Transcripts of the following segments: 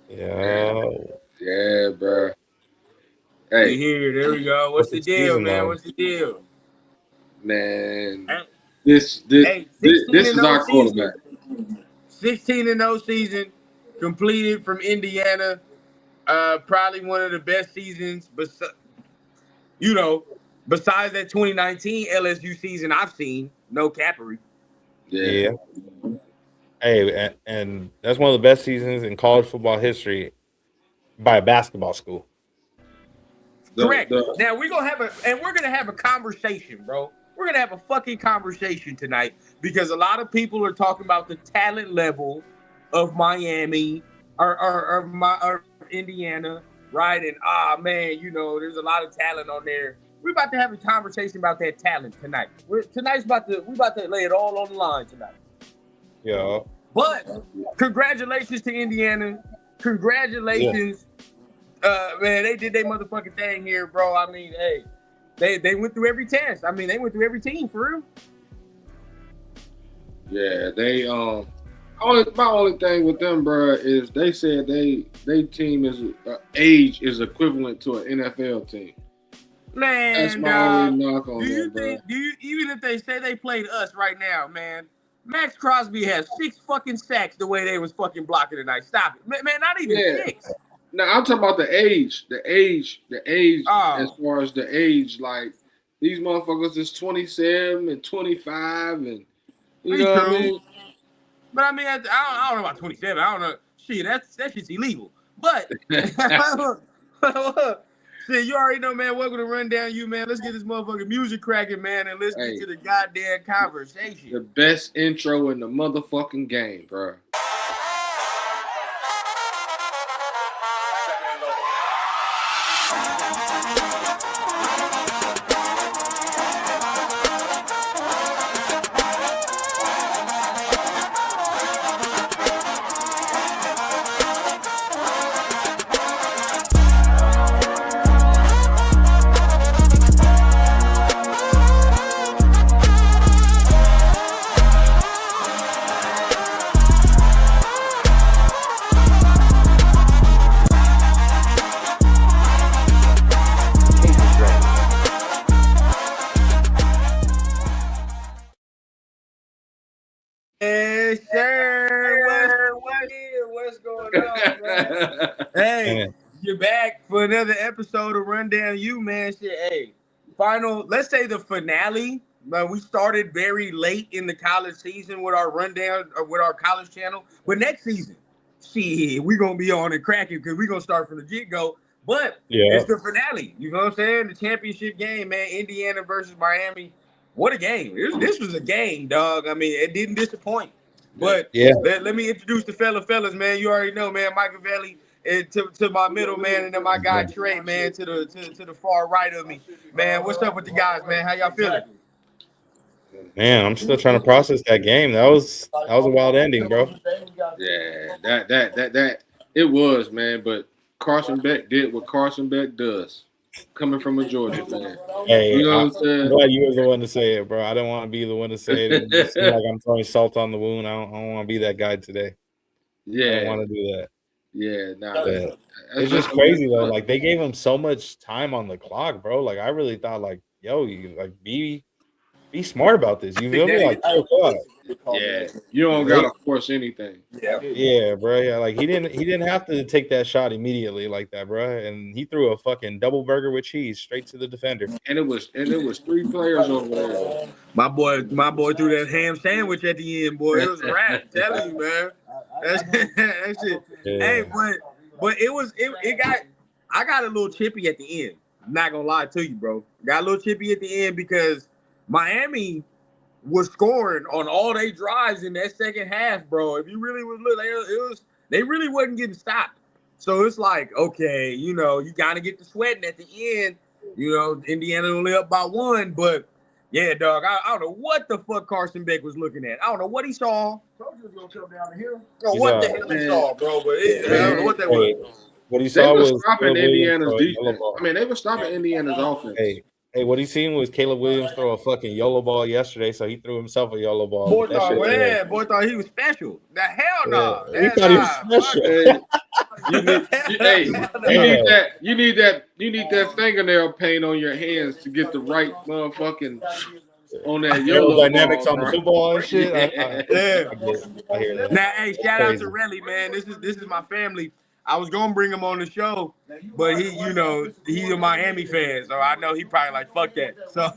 Yeah. Yeah, bro. We Hey, here. There we go. What's What's the the deal, season man? though? What's the deal? man, Hey, this this hey, this, 16 this and is 0 our season. quarterback. 16 and 0 season completed from Indiana. Probably one of the best seasons, you know, besides that 2019 LSU season I've seen. No capery. Yeah, Yeah. Hey, and that's one of the best seasons in college football history by a basketball school. Correct. the Now we're gonna have a conversation, bro. We're gonna have a fucking conversation tonight because a lot of people are talking about the talent level of Miami or Indiana, right? And man, there's a lot of talent on there. We're about to have a conversation about that talent tonight. We about to lay it all on the line tonight. Yeah. But congratulations to Indiana. Yeah. Congratulations, man, they did their motherfucking thing here, bro. I mean, hey, they went through every test. I mean, they went through every team for real. yeah they my only thing with them, bro, is they said they team is age is equivalent to an NFL team. That's Man, my only dog. knock on Do you them, bro. think? Do you even if they say they played us right now, man? Max Crosby has 6 fucking sacks the way they was fucking blocking tonight. Stop it, man. Not even Yeah. six. Now I'm talking about the age. As Oh, far as the age, like these motherfuckers is 27 and 25, and you be know what I true. mean. But I mean, I don't know about 27. I don't know. Shit, that shit's illegal. But shit, you already know, man. Welcome to Run Down You, man. Let's get this motherfucking music cracking, man, and let's get Hey, to the goddamn conversation. the best intro in the motherfucking game, bro. Yes, sir. What's going on, man? Hey, And you're back for another episode of Run Down You, man. Shit, hey, let's say the finale. We started very late in the college season with our rundown or with our college channel, but next season, shit, we're gonna be on and cracking because we're gonna start from the get go. But yeah. it's the finale. You know what I'm saying? The championship game, man. Indiana versus Miami. What a game! This was a game, dog. I mean, it didn't disappoint. But Yeah. let me introduce the fellas, man. You already know, man. Michael Valley, and to my middle man, and then my guy Trey, man, to the far right of me, man. What's up with the guys, man? How y'all feeling? Man, I'm still trying to process that game. That was a wild ending, bro. Yeah, that it was, man. But Carson Beck did what Carson Beck does, coming from a Georgia fan. You Hey, know what I'm I'm saying? glad you was the one to say it, bro. I didn't want to be the one to say it and just seem like I'm throwing salt on the wound. I don't want to be that guy today. I didn't Yeah, want to do that. yeah. Nah, But that's it's just just some good crazy though. stuff. Like they gave him so much time on the clock, bro. Like I really thought, like, yo, you like be smart about this. You feel me? Like 2 o'clock. Yeah, you don't They gotta force anything. Yeah, bro. Yeah, like he didn't have to take that shot immediately like that, bro. And he threw a fucking double burger with cheese straight to the defender. And it was 3 players over there. My boy threw that ham sandwich at the end, boy. It was a wrap. I'm telling you, man. That shit. Hey, Yeah. but it got I got a little chippy at the end. I'm not gonna lie to you, bro. Got a little chippy at the end because Miami was scoring on all they drives in that second half, bro. If you really would look, they really wasn't getting stopped. So it's like, okay, you gotta get the sweating at the end. Indiana only up by one, but yeah, dog. I don't know what the fuck Carson Beck was looking at. I don't know what he saw. Told you was gonna come down the hill. I don't know He's what the hell he Man, saw, bro. But I don't know man, what that was. Hey, what he they saw were was stopping Caleb Williams Indiana's throw a yellow defense. I ball. mean, they were stopping Indiana's offense. Hey, what he seen was Caleb Williams throw a fucking yellow ball yesterday, so he threw himself a yellow ball. That shit there. Boy thought he was special. The hell Yeah, no. he thought he was Fuck special. it. Hey, You need that fingernail paint on your hands to get the right motherfucking on that YOLO dynamics ball, on bro. the football and shit. Yeah. I hear that. Now, hey, shout out Crazy. to Relly, man. This is my family. I was gonna bring him on the show, but he's a Miami fan, so I know he probably like fuck that. So,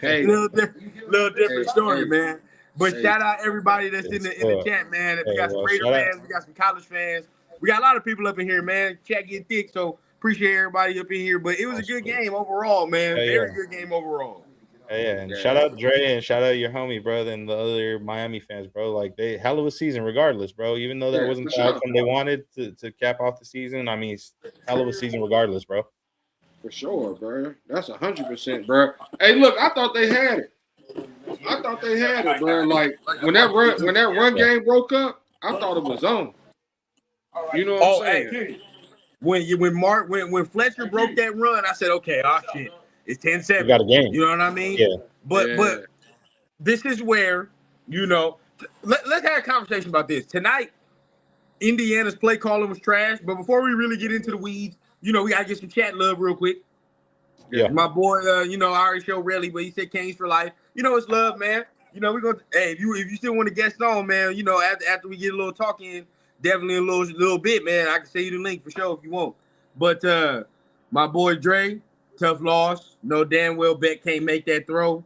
Hey, little different story, man. But Hey. shout out everybody that's in the chat, man. We got some Raider fans, we got some college fans, we got a lot of people up in here, man. Chat get thick, so appreciate everybody up in here. But it was a good game overall, man. Very good game overall. Yeah, and shout out Dre and shout out your homie, brother, and the other Miami fans, bro. Like they hell of a season, regardless, bro. Even though that wasn't the outcome they wanted to cap off the season. I mean, it's hell of a season, regardless, bro. For sure, bro. That's 100%, bro. Hey, look, I thought they had it. Bro. Like when that run game broke up, I thought it was on. You know what I'm saying? Hey, when Fletcher broke that run, I said, okay, shit. It's 10-7. You got a game. You know what I mean? Yeah. But this is where, let's have a conversation about this. Tonight, Indiana's play calling was trash. But before we really get into the weeds, we got to get some chat love real quick. Yeah. My boy, I already showed Relly, but he said Canes for life. It's love, man. We're going to, hey, if you still want to guest on, man, after we get a little talk in, definitely a little bit, man. I can send you the link for sure if you want. But my boy Dre, tough loss. No damn well Beck can't make that throw.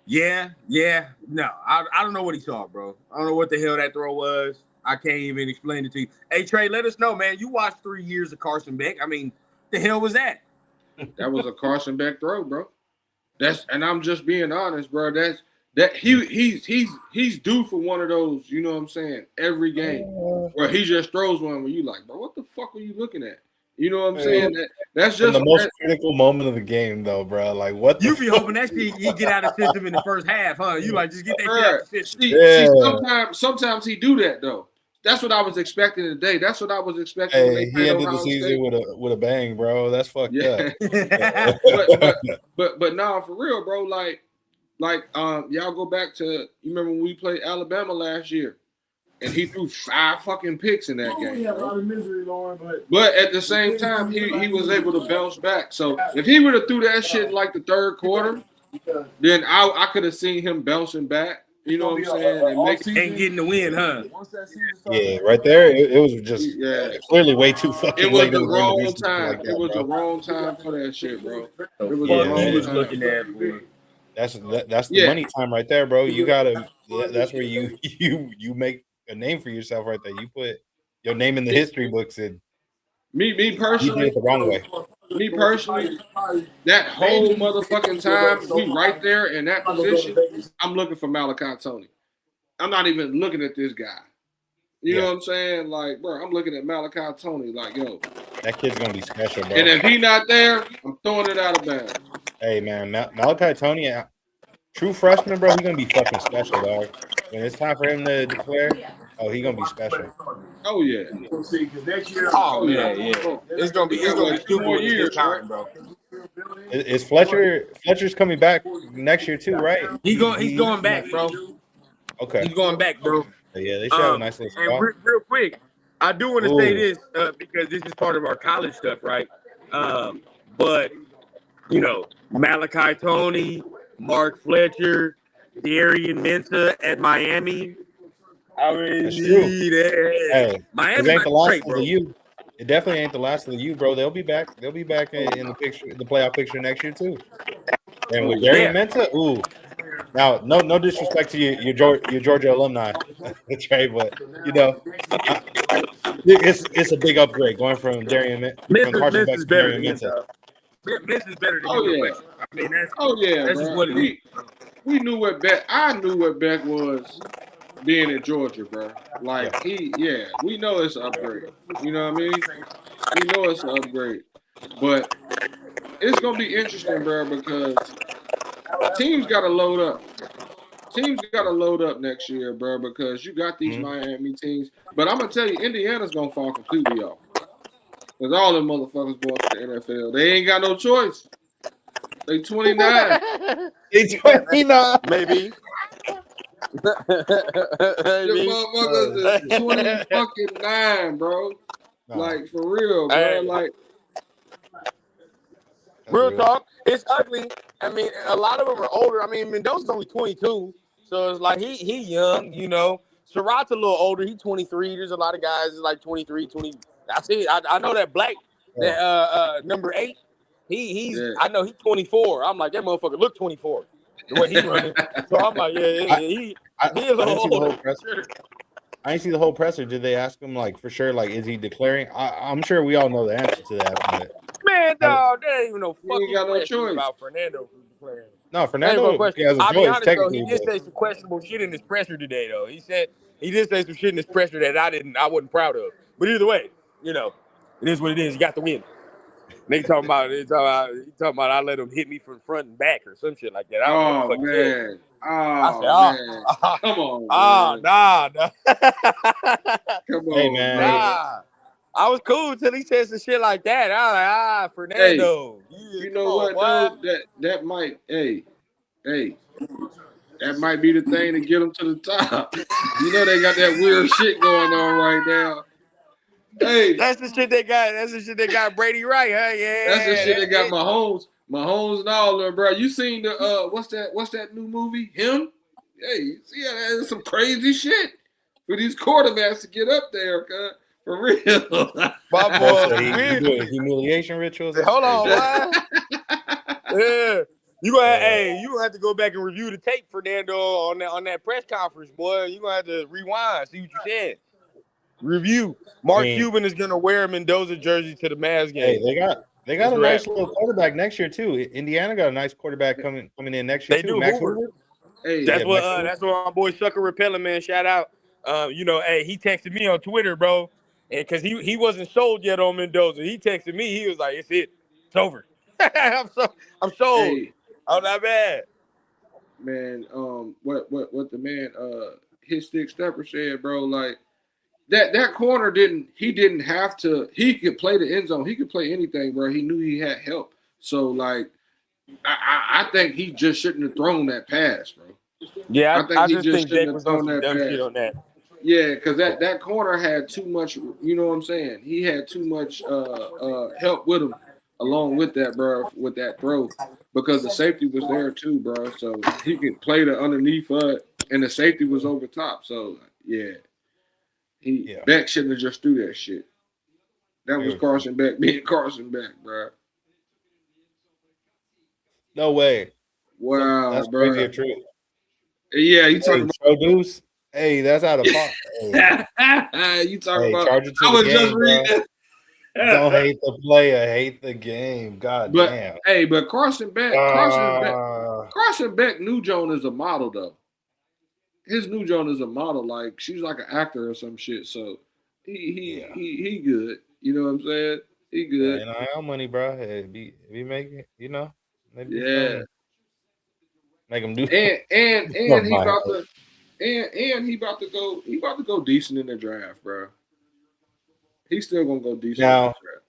Yeah. No, I don't know what he saw, bro. I don't know what the hell that throw was. I can't even explain it to you. Hey, Trey, let us know, man. You watched 3 years of Carson Beck. I mean, the hell was that? That was a Carson Beck throw, bro. And I'm just being honest, bro. He's due for one of those, you know what I'm saying, every game where he just throws one where you like, bro, what the fuck were you looking at? You know what I'm saying? That's just the most critical moment of the game, though, bro. Like, what? You be hoping that shit he get out of the system in the first half, huh? You like just get that shit out of the system. Sometimes he do that though. That's what I was expecting today. That's what I was expecting. Hey, he ended the season with a bang, bro. That's fucked up. but no, for real, bro. Like y'all go back to, you remember when we played Alabama last year, and he threw 5 fucking picks in that game. But at the same time, he was able to bounce back. So if he would have threw that shit in like the third quarter, then I could have seen him bouncing back. You know what I'm saying? And getting the win, huh? Yeah, right there. It was just clearly way too fucking late. It was the wrong time. It was the wrong time for that shit, bro. It was the wrong time. Looking at, that's the money time right there, bro. You gotta. That's where you make a name for yourself right there. You put your name in the history books, and me personally, you did it the wrong way. Me personally, that whole motherfucking time we right there in that position, I'm looking for Malachi Tony. I'm not even looking at this guy. You know what I'm saying? Like, bro, I'm looking at Malachi Tony. Like, yo, that kid's gonna be special, bro. And if he not there, I'm throwing it out of bounds. Hey, man, Malachi Tony, true freshman, bro. He's gonna be fucking special, dog. When it's time for him to declare, he gonna be special. Oh yeah. Oh yeah. It's gonna be 2 more years, time, bro. Is Fletcher's coming back next year too, right? He's going back, bro. Okay. He's going back, bro. Yeah, they should have a nice little spot. And real quick, I do want to say this because this is part of our college stuff, right? But Malachi Tony, Mark Fletcher, Darian Mensah at Miami. I mean, hey, Miami ain't the last great, of the U. It definitely ain't the last of the U, bro. They'll be back. They'll be back in the picture, the playoff picture next year too. And with Darian Mensah, now no disrespect to your Georgia alumni, Trey, but it's a big upgrade going from Darian from Carson Beck to Darian Mensah. This is better than I mean, that's just what it is. We knew what Beck. I knew what Beck was being in Georgia, bro. Like we know it's an upgrade. You know what I mean? We know it's an upgrade, but it's gonna be interesting, bro, because teams got to load up. Teams got to load up next year, bro, because you got these Miami teams. But I'm gonna tell you, Indiana's gonna fall completely off. Because all them motherfuckers going to the NFL. They ain't got no choice. They 29. They 29. Maybe. The motherfuckers is 20 fucking 9, bro. No, Like for real, bro. Hey. Like Real talk, it's ugly. I mean, a lot of them are older. I mean, Mendoza's only 22, so it's like he young, you know. Surratt's a little older. He's 23. There's a lot of guys that's like 23, 20. I see. I know that Black, that number 8. He's. yeah. I know he's 24. I'm like that motherfucker look 24. The way he running. So I'm like, he a little older. I didn't see the whole presser. Did they ask him like for sure? Like, is he declaring? I'm sure we all know the answer to that. But Man, dog, there ain't even no You ain't fucking got no question choice. about Fernando declaring. no, Fernando Question. has a I'll be choice honest though, technically. he did say some questionable shit in his presser today. Though he said he did say some shit in his presser that I wasn't proud of. But either way, you know, it is what it is. You got the win. They talking about I let him hit me from front and back or some shit like that. I don't know Oh what the fuck he said. man. I Oh said, man. Come on, man. nah. Come Hey, on, man. man. Nah. I was cool until he said some shit like that. I was like, Fernando. You know what though? That might that might be the thing to get them to the top. You know they got that weird shit going on right now. Hey, That's the shit they got. That's the shit they got Brady right, huh? Yeah. that's the shit they got Mahomes and all them, bro. You seen the what's that new movie? Him? Hey, you see that's some crazy shit for these quarterbacks to get up there, cuz. For real. My So boy, he doing humiliation rituals. hold on, man. Yeah. You gonna have to go back and review the tape, Fernando, on that press conference, boy. You gonna have to rewind, see what you said. Review. Mark Cuban is gonna wear a Mendoza jersey to the Mavs game. Hey, they got a nice little quarterback next year too. Indiana got a nice quarterback coming in next year They too. do. Max Hoover. Hey, That's what my boy Sucker Repellent, man. Shout out. He texted me on Twitter, bro, and because he wasn't sold yet on Mendoza. He texted me. He was like, "It's it. It's over. I'm sold. hey, I'm not bad." man, what the man his stick stepper said, bro, like that corner didn't have to. He could play the end zone. He could play anything, bro. He knew he had help. So like I think he just shouldn't have thrown that pass, bro. Yeah, I think he just shouldn't have thrown that dumb pass. shit on that. Yeah, because that corner had too much, you know what I'm saying? He had too much help with him along with that, bro, with that throw. Because the safety was there too, bro. So he could play the underneath and the safety was over top. So yeah. Beck shouldn't have just threw that shit. That was Carson Beck being Carson Beck, bro. No way. Wow, that's bro. crazy true. Yeah, you talking about Deuce? Hey, that's out of pocket. You talking about? Charge it to I was the just game, reading. Don't hate the player, hate the game. God damn. Hey, but Carson Beck knew Joan is a model though. His new Joan is a model, like she's like an actor or some shit. So he good. You know what I'm saying? He good. Yeah, NIL money, bro. If he make it, you know. Maybe make him do. And he about to he about to go decent in the draft, bro. He's still gonna go decent now, in the draft.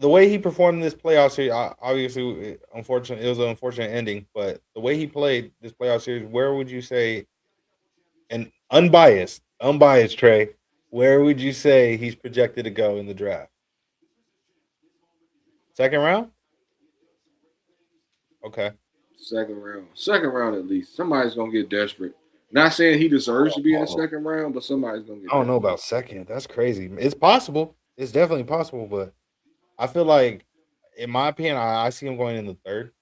The way he performed in this playoff series, obviously, it was an unfortunate ending. But the way he played this playoff series, where would you say, and unbiased, Trey, where would you say he's projected to go in the draft? Second round? Okay. Second round at least. Somebody's gonna get desperate. Not saying he deserves to be in the second round, but somebody's gonna get. I don't know about second. That's crazy. It's possible. It's definitely possible, but I feel like, in my opinion, I see him going in the third.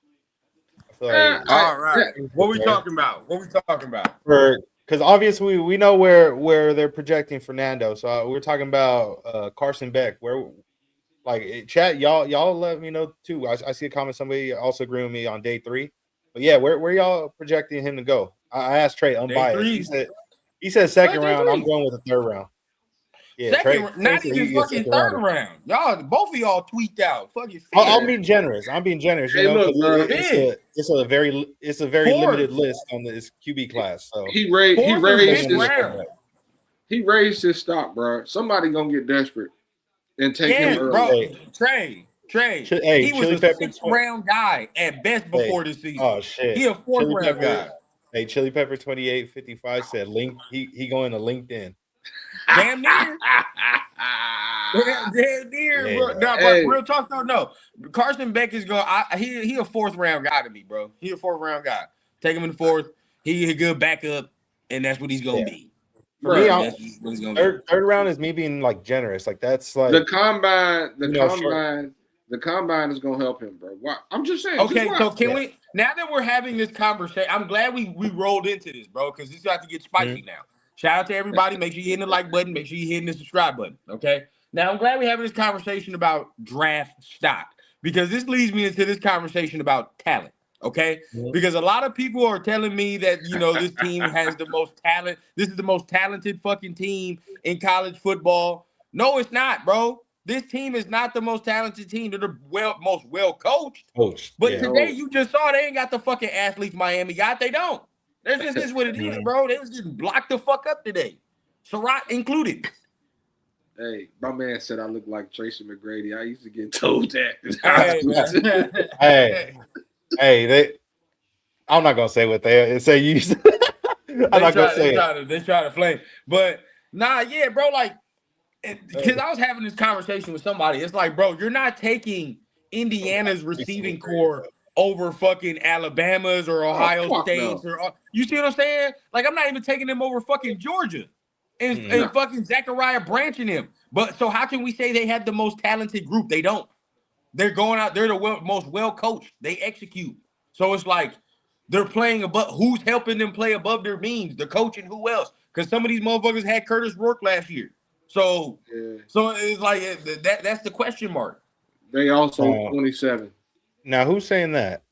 I feel like, all right. What we talking about? Because obviously we know where they're projecting Fernando. So we're talking about Carson Beck. Where, like, chat, y'all let me know too. I see a comment. Somebody also agreeing with me on day 3. But yeah, where y'all projecting him to go? I asked Trey, unbiased. He said second round. I'm going with the third round. Yeah, Trey not even fucking third round. Y'all, both of y'all tweaked out. Fucking. I'm being generous. You know, it's a very limited list on this QB class. So he raised his stock, bro. Somebody gonna get desperate and take him early. Bro, Trey. He was a 6th round guy at best before this season. Oh shit. He a 4th round guy. Hey, Chili Pepper 2855 said he going to LinkedIn. Damn near. Damn near, Yeah. bro. Nah, Hey. but real talk though, no. Carson Beck is going. He a fourth round guy to me, bro. He a fourth round guy. Take him in the fourth. He a good backup, and that's what he's gonna be. For me, Bruh. That's what he's gonna be. third round is me being like generous. Like that's like The combine short. the combine is gonna help him, bro. Why? I'm just saying. Okay, just so watch. can we now that we're having this conversation? I'm glad we rolled into this, bro, because this got to get spicy now. Shout out to everybody. Make sure you hit the like button. Make sure you hit the subscribe button. Okay. Now I'm glad we're having this conversation about draft stock because this leads me into this conversation about talent. Okay. Because a lot of people are telling me that this team has the most talent. This is the most talented fucking team in college football. No, it's not, bro. This team is not the most talented team. They're the most well coached. But today you just saw they ain't got the fucking athletes Miami got. They don't. That's just is what it is, bro. They was just blocked the fuck up today. Surratt included. Hey, my man said I look like Tracy McGrady. I used to get told that. Hey, I'm not gonna say what they say. You. I'm not gonna say it. They try to flame, but nah, yeah, bro. Like, because I was having this conversation with somebody. It's like, bro, you're not taking Indiana's receiving core over fucking Alabama's or Ohio State's or you see what I'm saying? Like, I'm not even taking them over fucking Georgia and fucking Zachariah branching him. But so how can we say they have the most talented group? They don't. They're going out. They're the most well coached. They execute. So it's like they're playing above. Who's helping them play above their means? The coach and who else? Because some of these motherfuckers had Curtis Rourke last year. So it's like that's the question mark. They also 27. Now, who's saying that?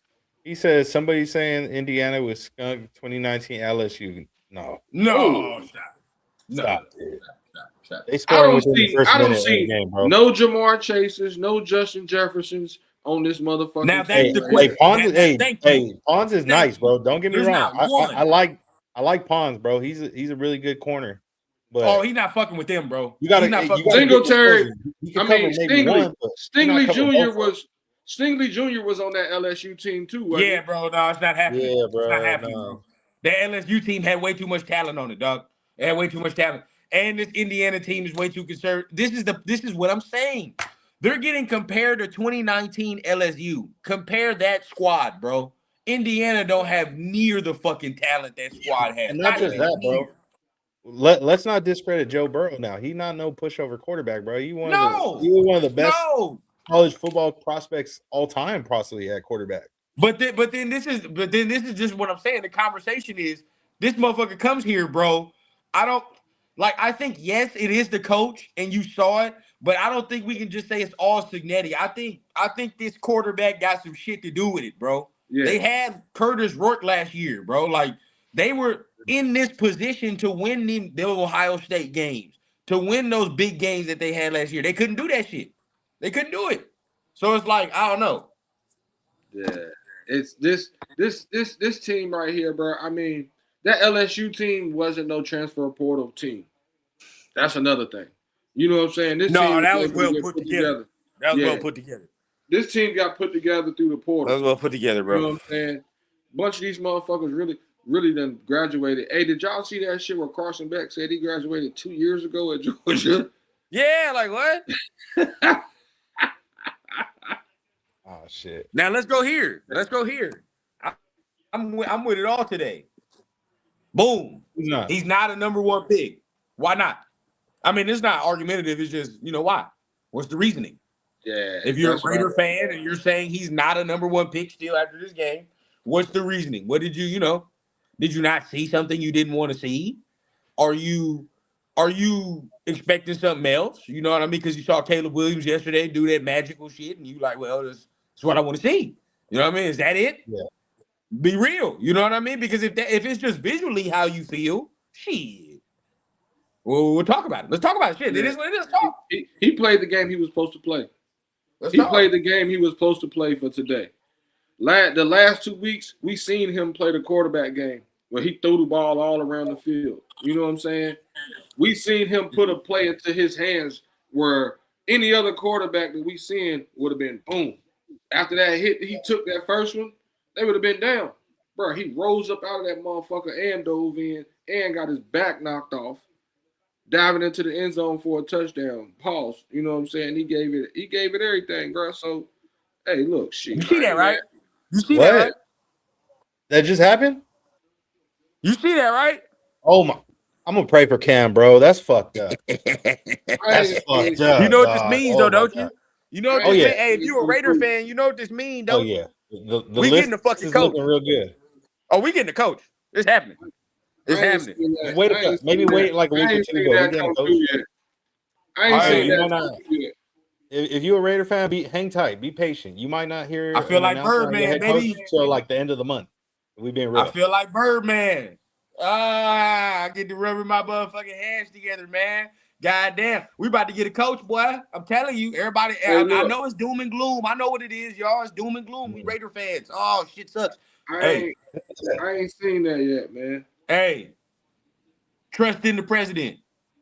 He says somebody's saying Indiana was skunked 2019 LSU. No. Stop. They scored within the first minute of the game, bro. No Jamar Chases, no Justin Jeffersons on this motherfucker. Now that's the question. Pons is nice, bro. Don't get me wrong. I like Pons, bro. He's a really good corner. But he's not fucking with them, bro. You got Singletary. Stingley Jr. was on that LSU team too. Yeah, bro. No, it's not happening. Yeah, bro. It's not happening, bro. That LSU team had way too much talent on it, dog. They had way too much talent. And this Indiana team is way too concerned. This is what I'm saying. They're getting compared to 2019 LSU. Compare that squad, bro. Indiana don't have near the fucking talent that squad has. And not just that, bro. Let's not discredit Joe Burrow now. He's not no pushover quarterback, bro. He was one of the best college football prospects all time, possibly at quarterback. But then this is just what I'm saying. The conversation is this motherfucker comes here, bro. I think yes, it is the coach, and you saw it, but I don't think we can just say it's all Cignetti. I think this quarterback got some shit to do with it, bro. Yeah. They had Curtis Rourke last year, bro. Like they were in this position to win the Ohio State games, to win those big games that they had last year. They couldn't do that shit. They couldn't do it. So it's like, I don't know. Yeah. It's this team right here, bro. I mean, that LSU team wasn't no transfer portal team. That's another thing. You know what I'm saying? This team that was well put together. That was well put together. This team got put together through the portal. That was well put together, bro. You know what I'm saying? A bunch of these motherfuckers really done graduated. Hey, did y'all see that shit where Carson Beck said he graduated 2 years ago at Georgia? Yeah, like what? Oh shit! Now let's go here. I'm with it all today. Boom. He's not a number one pick. Why not? I mean, it's not argumentative. It's just why? What's the reasoning? Yeah. If you're a Raider fan and you're saying he's not a number one pick still after this game, what's the reasoning? What did you Did you not see something you didn't want to see? Are you expecting something else? You know what I mean? Because you saw Caleb Williams yesterday do that magical shit, and you like, well, that's what I want to see. You know what I mean? Is that it? Yeah. Be real. You know what I mean? Because if it's just visually how you feel, shit. Well, we'll talk about it. Let's talk about it. Shit, it is what it is. Talk. He played the game he was supposed to play. Played the game he was supposed to play for today. The last 2 weeks, we seen him play the quarterback game where he threw the ball all around the field. You know what I'm saying? We seen him put a play into his hands where any other quarterback that we seen would have been boom. After that hit, he took that first one, they would have been down. Bro, he rose up out of that motherfucker and dove in and got his back knocked off. diving into the end zone for a touchdown. Pause. You know what I'm saying? He gave it everything, bro. So, hey, look, shit. You see that, right? You see What? that, right? That just happened? You see that, right? Oh my! I'm gonna pray for Cam, bro. That's fucked up. I That's ain't fucked seen- up. You know what this dog. means, Oh though, my don't God. you? You know what I this yeah. means? Hey, if you a Raider fan, you know what this means, Oh don't you? yeah. The We list getting the fucking is coach. looking real good. Oh, we getting the coach. It's happening. It's I ain't happening. seen Just that. wait I ain't maybe seen wait that. like a week I or ain't two, seen but we that getting a come coach. through yet. I ain't Hey, seen you that might not. come through yet. If you're a Raider fan, hang tight, be patient. You might not hear I feel an like announcement on your Birdman, head coach baby. till like the end of the month. We being I real. feel like Birdman. I get to rubbing my motherfucking hands together, man. Goddamn. We about to get a coach, boy. I'm telling you, everybody. Hey, I look, know it's doom and gloom. I know what it is, y'all. It's doom and gloom. We Raider fans. Oh, shit sucks. I ain't seen that yet, man. Hey, trust in the president.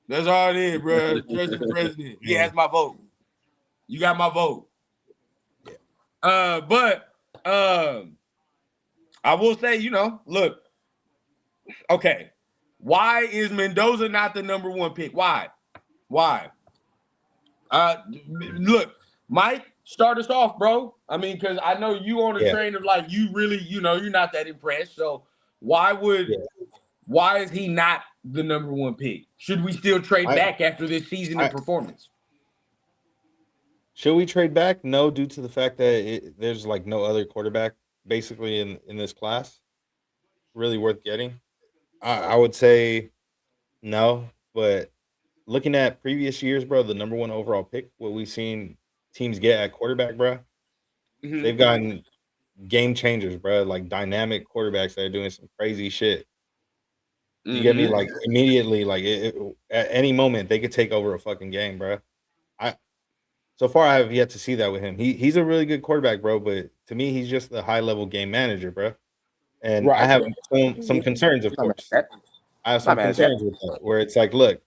That's all it is, bro. Trust in the president. He has my vote. You got my vote. But I will say, look, okay. Why is Mendoza not the number one pick? Why? Look, Mike, start us off, bro. I mean, because I know you on the train of like you really, you're not that impressed. So why is he not the number one pick? Should we still trade back after this season and performance? Should we trade back? No, due to the fact that there's like no other quarterback basically in this class really worth getting. I would say no, but looking at previous years, bro, the number one overall pick, what we've seen teams get at quarterback, bro, they've gotten game changers, bro, like dynamic quarterbacks that are doing some crazy shit. You get me? Like immediately, like at any moment they could take over a fucking game, bro. So far I have yet to see that with him. He's a really good quarterback, bro, but to me he's just a high level game manager, bro. And I have some concerns, of course. I have some concerns with that, where it's like, look,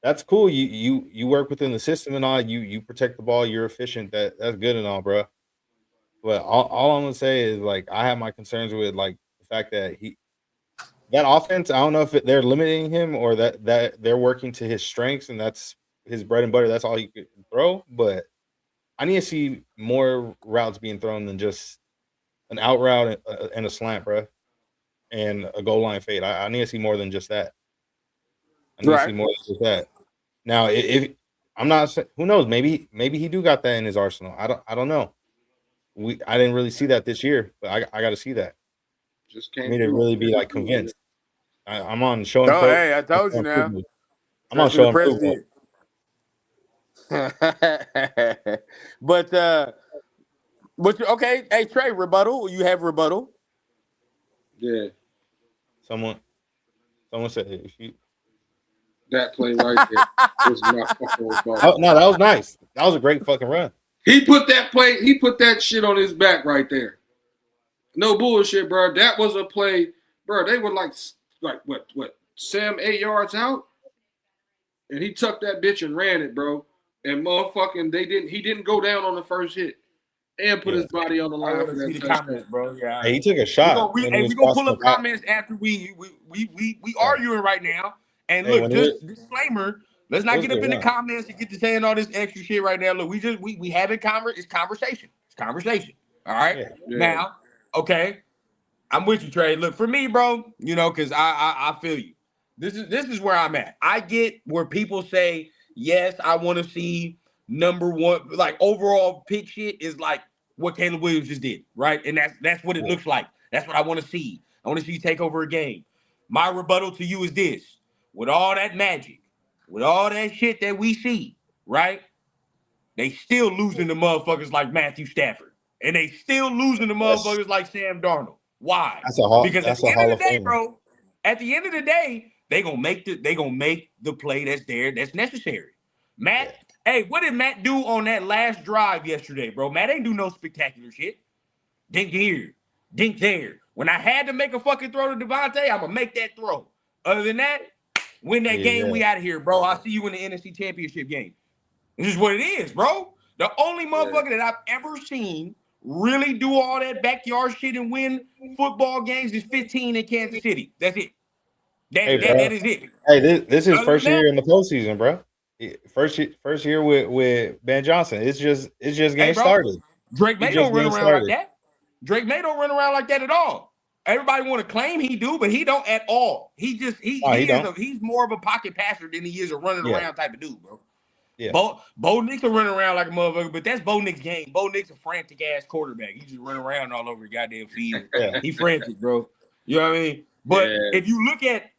that's cool. You work within the system and all. You protect the ball. You're efficient. That's good and all, bro. But all I'm gonna say is like I have my concerns with like the fact that that offense. I don't know if they're limiting him or that they're working to his strengths and that's his bread and butter. That's all he could throw. But I need to see more routes being thrown than just an out route and a slant, bro, and a goal line fade. I need to see more than just that. I need to see more than just that. Now, if I'm not, who knows? Maybe he do got that in his arsenal. I don't know. I didn't really see that this year, but I got to see that. Just For can't me to really be like convinced. I'm on show and Oh, pro. hey, I told you now. I'm on show and prove. But okay, hey Trey, rebuttal. You have rebuttal. Yeah. Someone said if you that play right there was my fucking rebuttal. No, that was nice. That was a great fucking run. He put that shit on his back right there. No bullshit, bro. That was a play, bro. They were like what 7-8 yards out, and he tucked that bitch and ran it, bro. And motherfucking, he didn't go down on the first hit, and put his body on the line for that touchdown. Bro. Yeah, hey, he took a shot. We gonna pull up comments after we arguing right now. And look, just disclaimer. Let's not get up in the comments and get to saying all this extra shit right now. Look, we having it's conversation. It's conversation. All right. Yeah. Now, okay. I'm with you, Trey. Look, for me, bro, because I feel you. This is where I'm at. I get where people say, yes, I want to see number one, like overall pick shit is like what Caleb Williams just did, right? And that's what it looks like. That's what I want to see. I want to see you take over a game. My rebuttal to you is this: with all that magic, with all that shit that we see, right? They still losing to motherfuckers like Matthew Stafford, and they still losing to motherfuckers like Sam Darnold. Why? Because at the end of the day, bro, at the end of the day, they gonna make the play that's there, that's necessary. Matt, hey, what did Matt do on that last drive yesterday, bro? Matt ain't do no spectacular shit. Dink here, dink there. When I had to make a fucking throw to Devontae, I'm gonna make that throw. Other than that, win that game, we out of here, bro. I'll see you in the NFC Championship game. This is what it is, bro. The only motherfucker that I've ever seen really do all that backyard shit and win football games is 15 in Kansas City. That's it. That is it. Hey, this is Other first than year that, in the postseason, bro. First year with Ben Johnson. It's just getting bro, started. Drake May He's just don't run getting around like started. that. Drake May don't run around like that at all. Everybody want to claim he do, but he don't at all. He just he don't. he's more of a pocket passer than he is a running Yeah. around type of dude, bro. Yeah. Bo Nix will run around like a motherfucker, but that's Bo Nix' game. Bo Nix a frantic ass quarterback. He just run around all over the goddamn field. Yeah. He frantic, bro. You know what I mean? But if you look at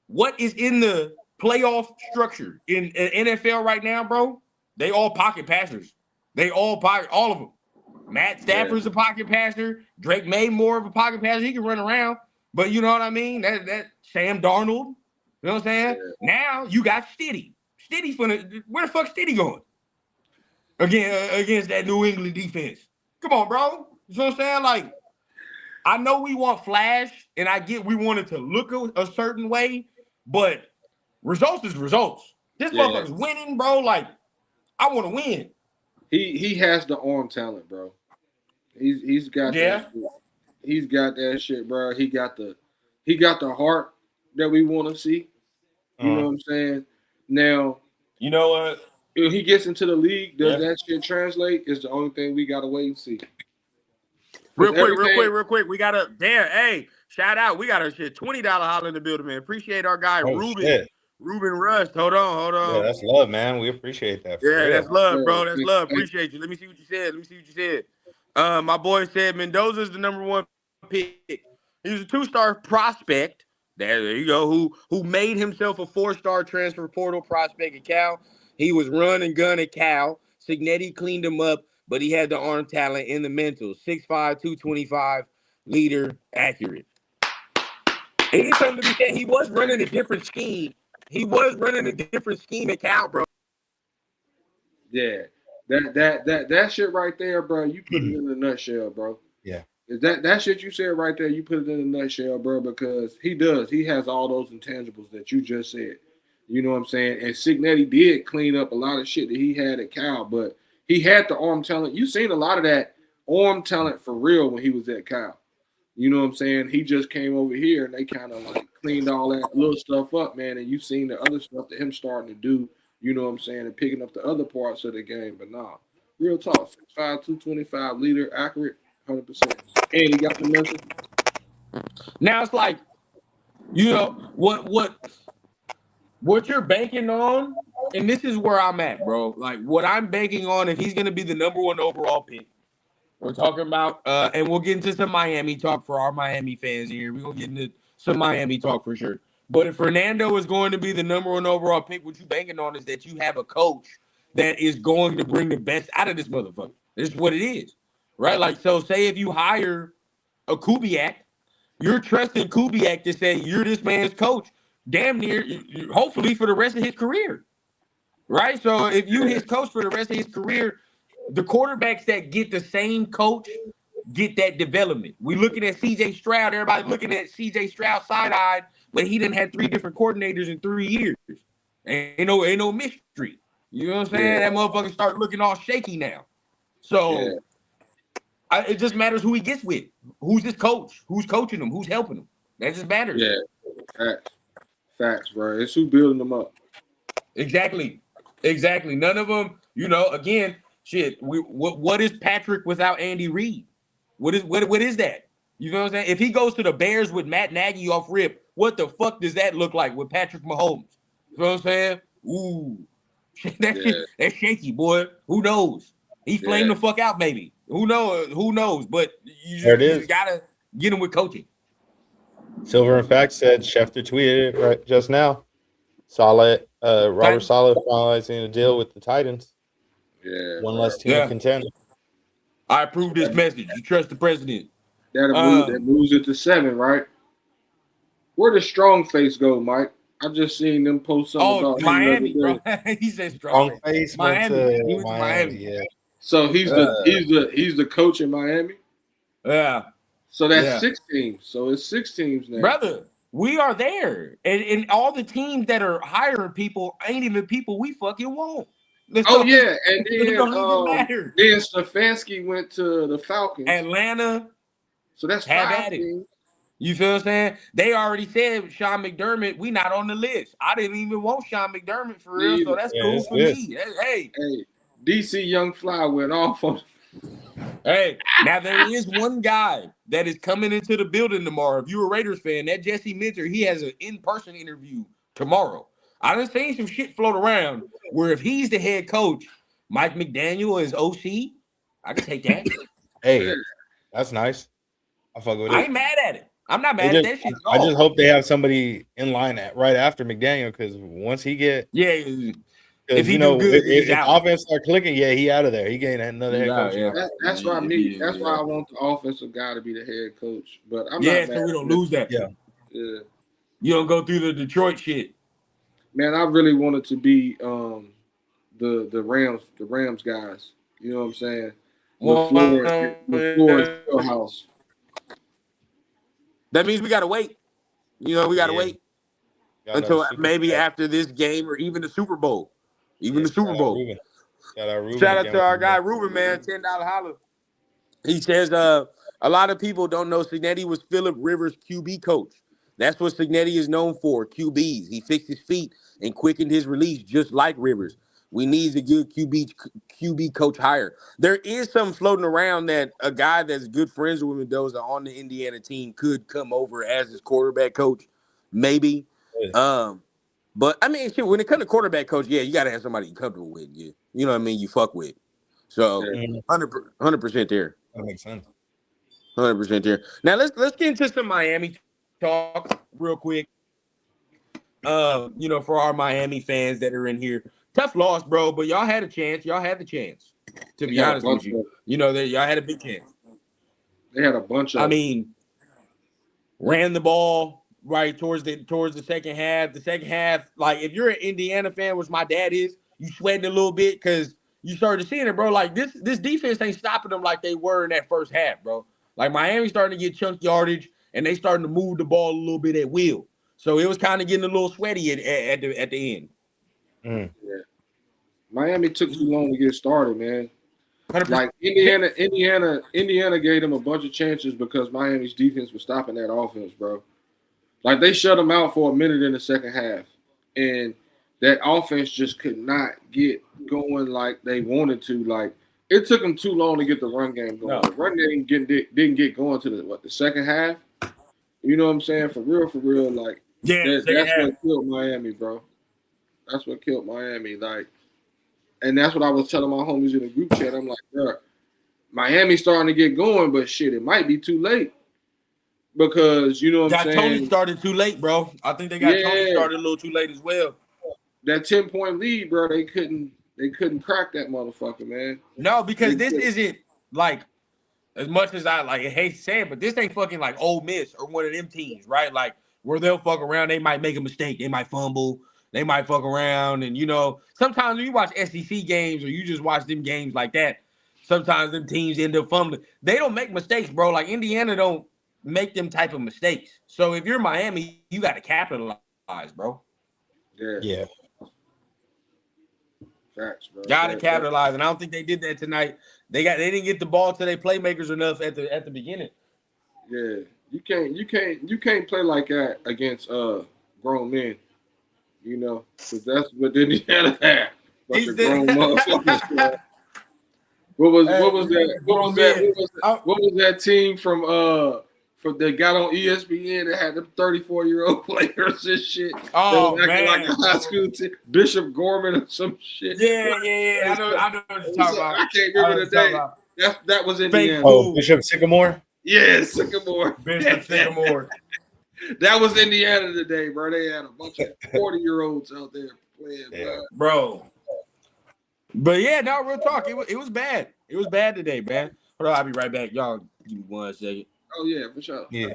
what is in the playoff structure in NFL right now, bro, they all pocket passers. They all of them. Matt Stafford's a pocket passer. Drake May more of a pocket passer. He can run around, but you know what I mean? That Sam Darnold. You know what I'm saying? Yeah. Now you got Stiddy. Stiddy's where the fuck Stiddy going? Against that New England defense. Come on, bro. You know what I'm saying? Like, I know we want flash, and I get we want it to look a certain way, but results is results. This motherfucker's winning, bro. Like, I want to win. He has the arm talent, bro. He's got that shit. He's got that shit, bro. He got the heart that we want to see. You know what I'm saying? Now, you know what? If he gets into the league, does that shit translate? Is the only thing we gotta wait and see. Real quick. We got a hey, shout out. We got a shit $20 holler in the building, man. Appreciate our guy Ruben Rust. Hold on. Yeah, that's love, man. We appreciate that. That's love, bro. That's love. Appreciate you. Let me see what you said. My boy said Mendoza's the number 1 pick. He's a 2-star prospect. There you go. Who made himself a 4-star transfer portal prospect at Cal. He was run and gun at Cal. Signetti cleaned him up, but he had the arm talent and the mental. 6'5", 225, leader, accurate. And he's something to be said. He was running a different scheme. At Cal, bro. Yeah. That shit right there, bro, you put it in a nutshell, bro. Yeah. That shit you said right there, you put it in a nutshell, bro, because he has all those intangibles that you just said. You know what I'm saying? And Signetti did clean up a lot of shit that he had at Cal, but he had the arm talent. You seen a lot of that arm talent for real when he was at Cal. You know what I'm saying? He just came over here and they kind of like cleaned all that little stuff up, man. And you seen the other stuff that him starting to do, you know what I'm saying, and picking up the other parts of the game. But nah, real talk, 6'5", 225, leader, accurate, 100%. And he got the message. Now it's like, you know, what you're banking on, and this is where I'm at, bro. Like, what I'm banking on, if he's going to be the number 1 overall pick, we're talking about, and we'll get into some Miami talk for our Miami fans here. We're going to get into some Miami talk for sure. But if Fernando is going to be the number 1 overall pick, what you're banking on is that you have a coach that is going to bring the best out of this motherfucker. This is what it is, right? Like, so say if you hire a Kubiak, you're trusting Kubiak to say, you're this man's coach. Damn near, hopefully for the rest of his career, right? So if you his coach for the rest of his career, the quarterbacks that get the same coach get that development. We looking at C.J. Stroud. Everybody looking at C.J. Stroud side-eyed, but he didn't have 3 different coordinators in 3 years. Ain't no mystery. You know what I'm saying? That motherfucker start looking all shaky now. So it just matters who he gets with. Who's his coach? Who's coaching him? Who's helping him? That just matters. Yeah. Facts, bro. It's who building them up. Exactly. None of them, you know, again, shit. What is Patrick without Andy Reid? What is that? You know what I'm saying? If he goes to the Bears with Matt Nagy off rip, what the fuck does that look like with Patrick Mahomes? You know what I'm saying? Ooh. That's shaky, boy. Who knows? He flamed the fuck out, maybe. Who knows? But you just gotta get him with coaching. Silver and Fact said Schefter tweeted it right just now. Robert Saleh finalizing a deal with the Titans. Yeah. 1 less team to contend. I approve this message. You trust the president. That moves it to 7, right? Where does Strong Face go, Mike? I just seen them post something about Miami, bro. He said Strong Face. Miami. He went to Miami. Yeah. So he's the coach in Miami. Yeah. So that's 6 teams. So it's 6 teams now. Brother, we are there. And all the teams that are hiring people ain't even people we fucking want. And then Stefanski went to the Falcons. Atlanta. So that's 5 teams. You feel what I'm saying? They already said Sean McDermott, we not on the list. I didn't even want Sean McDermott for real, so that's cool for me. Hey, DC Young Fly went off on. Hey, now there is one guy that is coming into the building tomorrow. If you're a Raiders fan, that Jesse Minter, he has an in-person interview tomorrow. I done seen some shit float around where if he's the head coach, Mike McDaniel is OC. I can take that. Hey, that's nice. I fuck with it. I ain't mad at it. I'm not mad at that shit at all. I just hope they have somebody in line right after McDaniel, because once he get if he do good, if offense start clicking, he out of there. He gained another head coach. That's why I want the offensive guy to be the head coach. But I'm not so we don't lose that. Yeah. You don't go through the Detroit shit. Man, I really wanted to be the Rams guys. You know what I'm saying? LaFleur house. That means we gotta wait. We gotta wait until maybe after this game or even the Super Bowl. The Super Bowl. Shout out to our guy Ruben, man. $10 holler. He says a lot of people don't know Cignetti was Phillip Rivers' QB coach. That's what Cignetti is known for, QBs. He fixed his feet and quickened his release just like Rivers. We need a good QB coach hire. There is some floating around that a guy that's good friends with Mendoza on the Indiana team could come over as his quarterback coach, maybe. But I mean, shit, when it comes to quarterback coach, you got to have somebody you're comfortable with. You know what I mean? You fuck with. So 100% there. That makes sense. 100% there. Now let's get into some Miami talk real quick. For our Miami fans that are in here. Tough loss, bro, but y'all had a chance. Y'all had the chance, to be honest with you. Y'all had a big chance. They had a bunch of. I mean, ran the ball right towards the second half. The second half, like if you're an Indiana fan, which my dad is, you sweating a little bit because you started seeing it, bro. Like this defense ain't stopping them like they were in that first half, bro. Like Miami's starting to get chunk yardage and they starting to move the ball a little bit at will. So it was kind of getting a little sweaty at the end. Yeah. Miami took too long to get started, man. 100%. Like Indiana gave them a bunch of chances because Miami's defense was stopping that offense, bro. Like they shut them out for a minute in the second half, and that offense just could not get going like they wanted to. Like it took them too long to get the run game going. The run game didn't get going to the second half. You know what I'm saying? For real. Like that's what killed Miami, bro. That's what killed Miami. Like, and that's what I was telling my homies in the group chat. I'm like, bro, Miami's starting to get going, but shit, it might be too late. Because you know what I'm saying? Tony started too late, bro. I think they got Tony started a little too late as well. That 10-point lead, bro, they couldn't crack that motherfucker, man. No, because this isn't like as much as I hate to say it, but this ain't fucking like Ole Miss or one of them teams, right? Like where they'll fuck around, they might make a mistake, they might fumble. They might fuck around, and sometimes when you watch SEC games or you just watch them games like that, sometimes them teams end up fumbling. They don't make mistakes, bro. Like Indiana don't make them type of mistakes. So if you're Miami, you got to capitalize, bro. Yeah. Facts, bro. Got to capitalize, and I don't think they did that tonight. They didn't get the ball to their playmakers enough at the beginning. Yeah, you can't play like that against grown men. Because that's what Indiana had. Bunch of grown motherfuckers. What was that team from that got on ESPN that had them 34-year-old players and shit? Oh, man. Like a high school team. Bishop Gorman or some shit. Yeah. I know what you're talking about. I can't remember the name. That was Indiana. Oh, Bishop Sycamore? Yeah, Sycamore. Bishop Sycamore. That was Indiana today, bro. They had a bunch of 40-year-olds out there playing, bro. But yeah, no, real talk. It was bad. It was bad today, man. Hold on, I'll be right back. Y'all give me 1 second. Oh yeah, for sure. Yeah.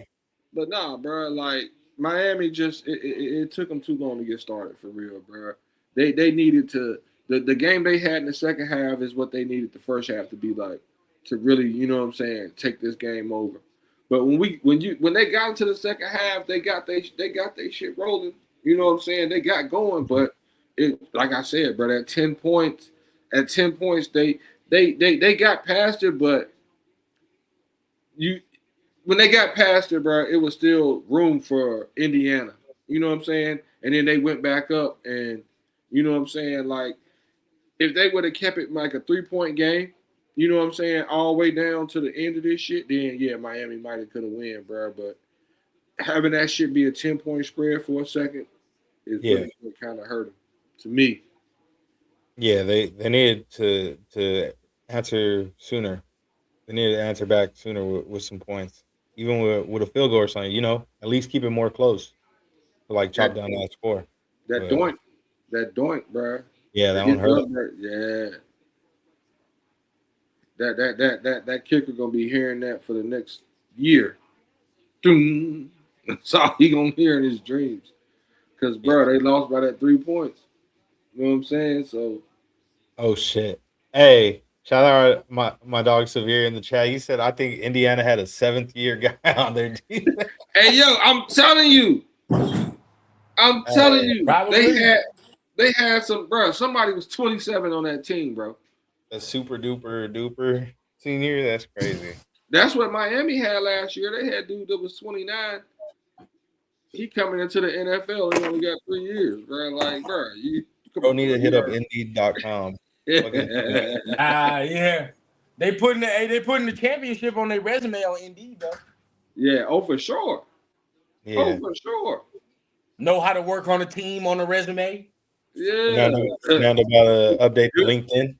But nah, bro. Like Miami just it took them too long to get started for real, bro. They needed to the game they had in the second half is what they needed the first half to be like to really, you know what I'm saying, take this game over. But when they got into the second half, they got their shit rolling. You know what I'm saying? They got going, but it, like I said, bro, at 10 points, they got past it, but when they got past it, bro, it was still room for Indiana. You know what I'm saying? And then they went back up, and you know what I'm saying? Like, if they would have kept it like a 3-point game, you know what I'm saying, all the way down to the end of this shit, then yeah, Miami might have could have win, bro. But having that shit be a 10-point spread for a second is what kind of hurt them, to me. Yeah, they needed to answer sooner. They needed to answer back sooner with some points, even with a field goal or something. You know, at least keep it more close to like chop down that score. That doink, bro. Yeah, that one hurt. Yeah. That kicker gonna be hearing that for the next year. That's all he gonna hear in his dreams. Cause bro, they lost by that 3 points. You know what I'm saying? So. Oh shit! Hey, shout out my dog Severe in the chat. He said I think Indiana had a 7th-year guy on their team. Hey yo, I'm telling you, they had some, bro. Somebody was 27 on that team, bro. A super duper senior. That's crazy. That's what Miami had last year. They had dude that was 29. He coming into the NFL. He only got 3 years, bro. Like, bro, you need to hit up Indeed.com. Yeah. They putting the championship on their resume on Indeed, though. Yeah, for sure. Yeah. Oh, for sure. Know how to work on a team on a resume. Yeah. Now about to update LinkedIn.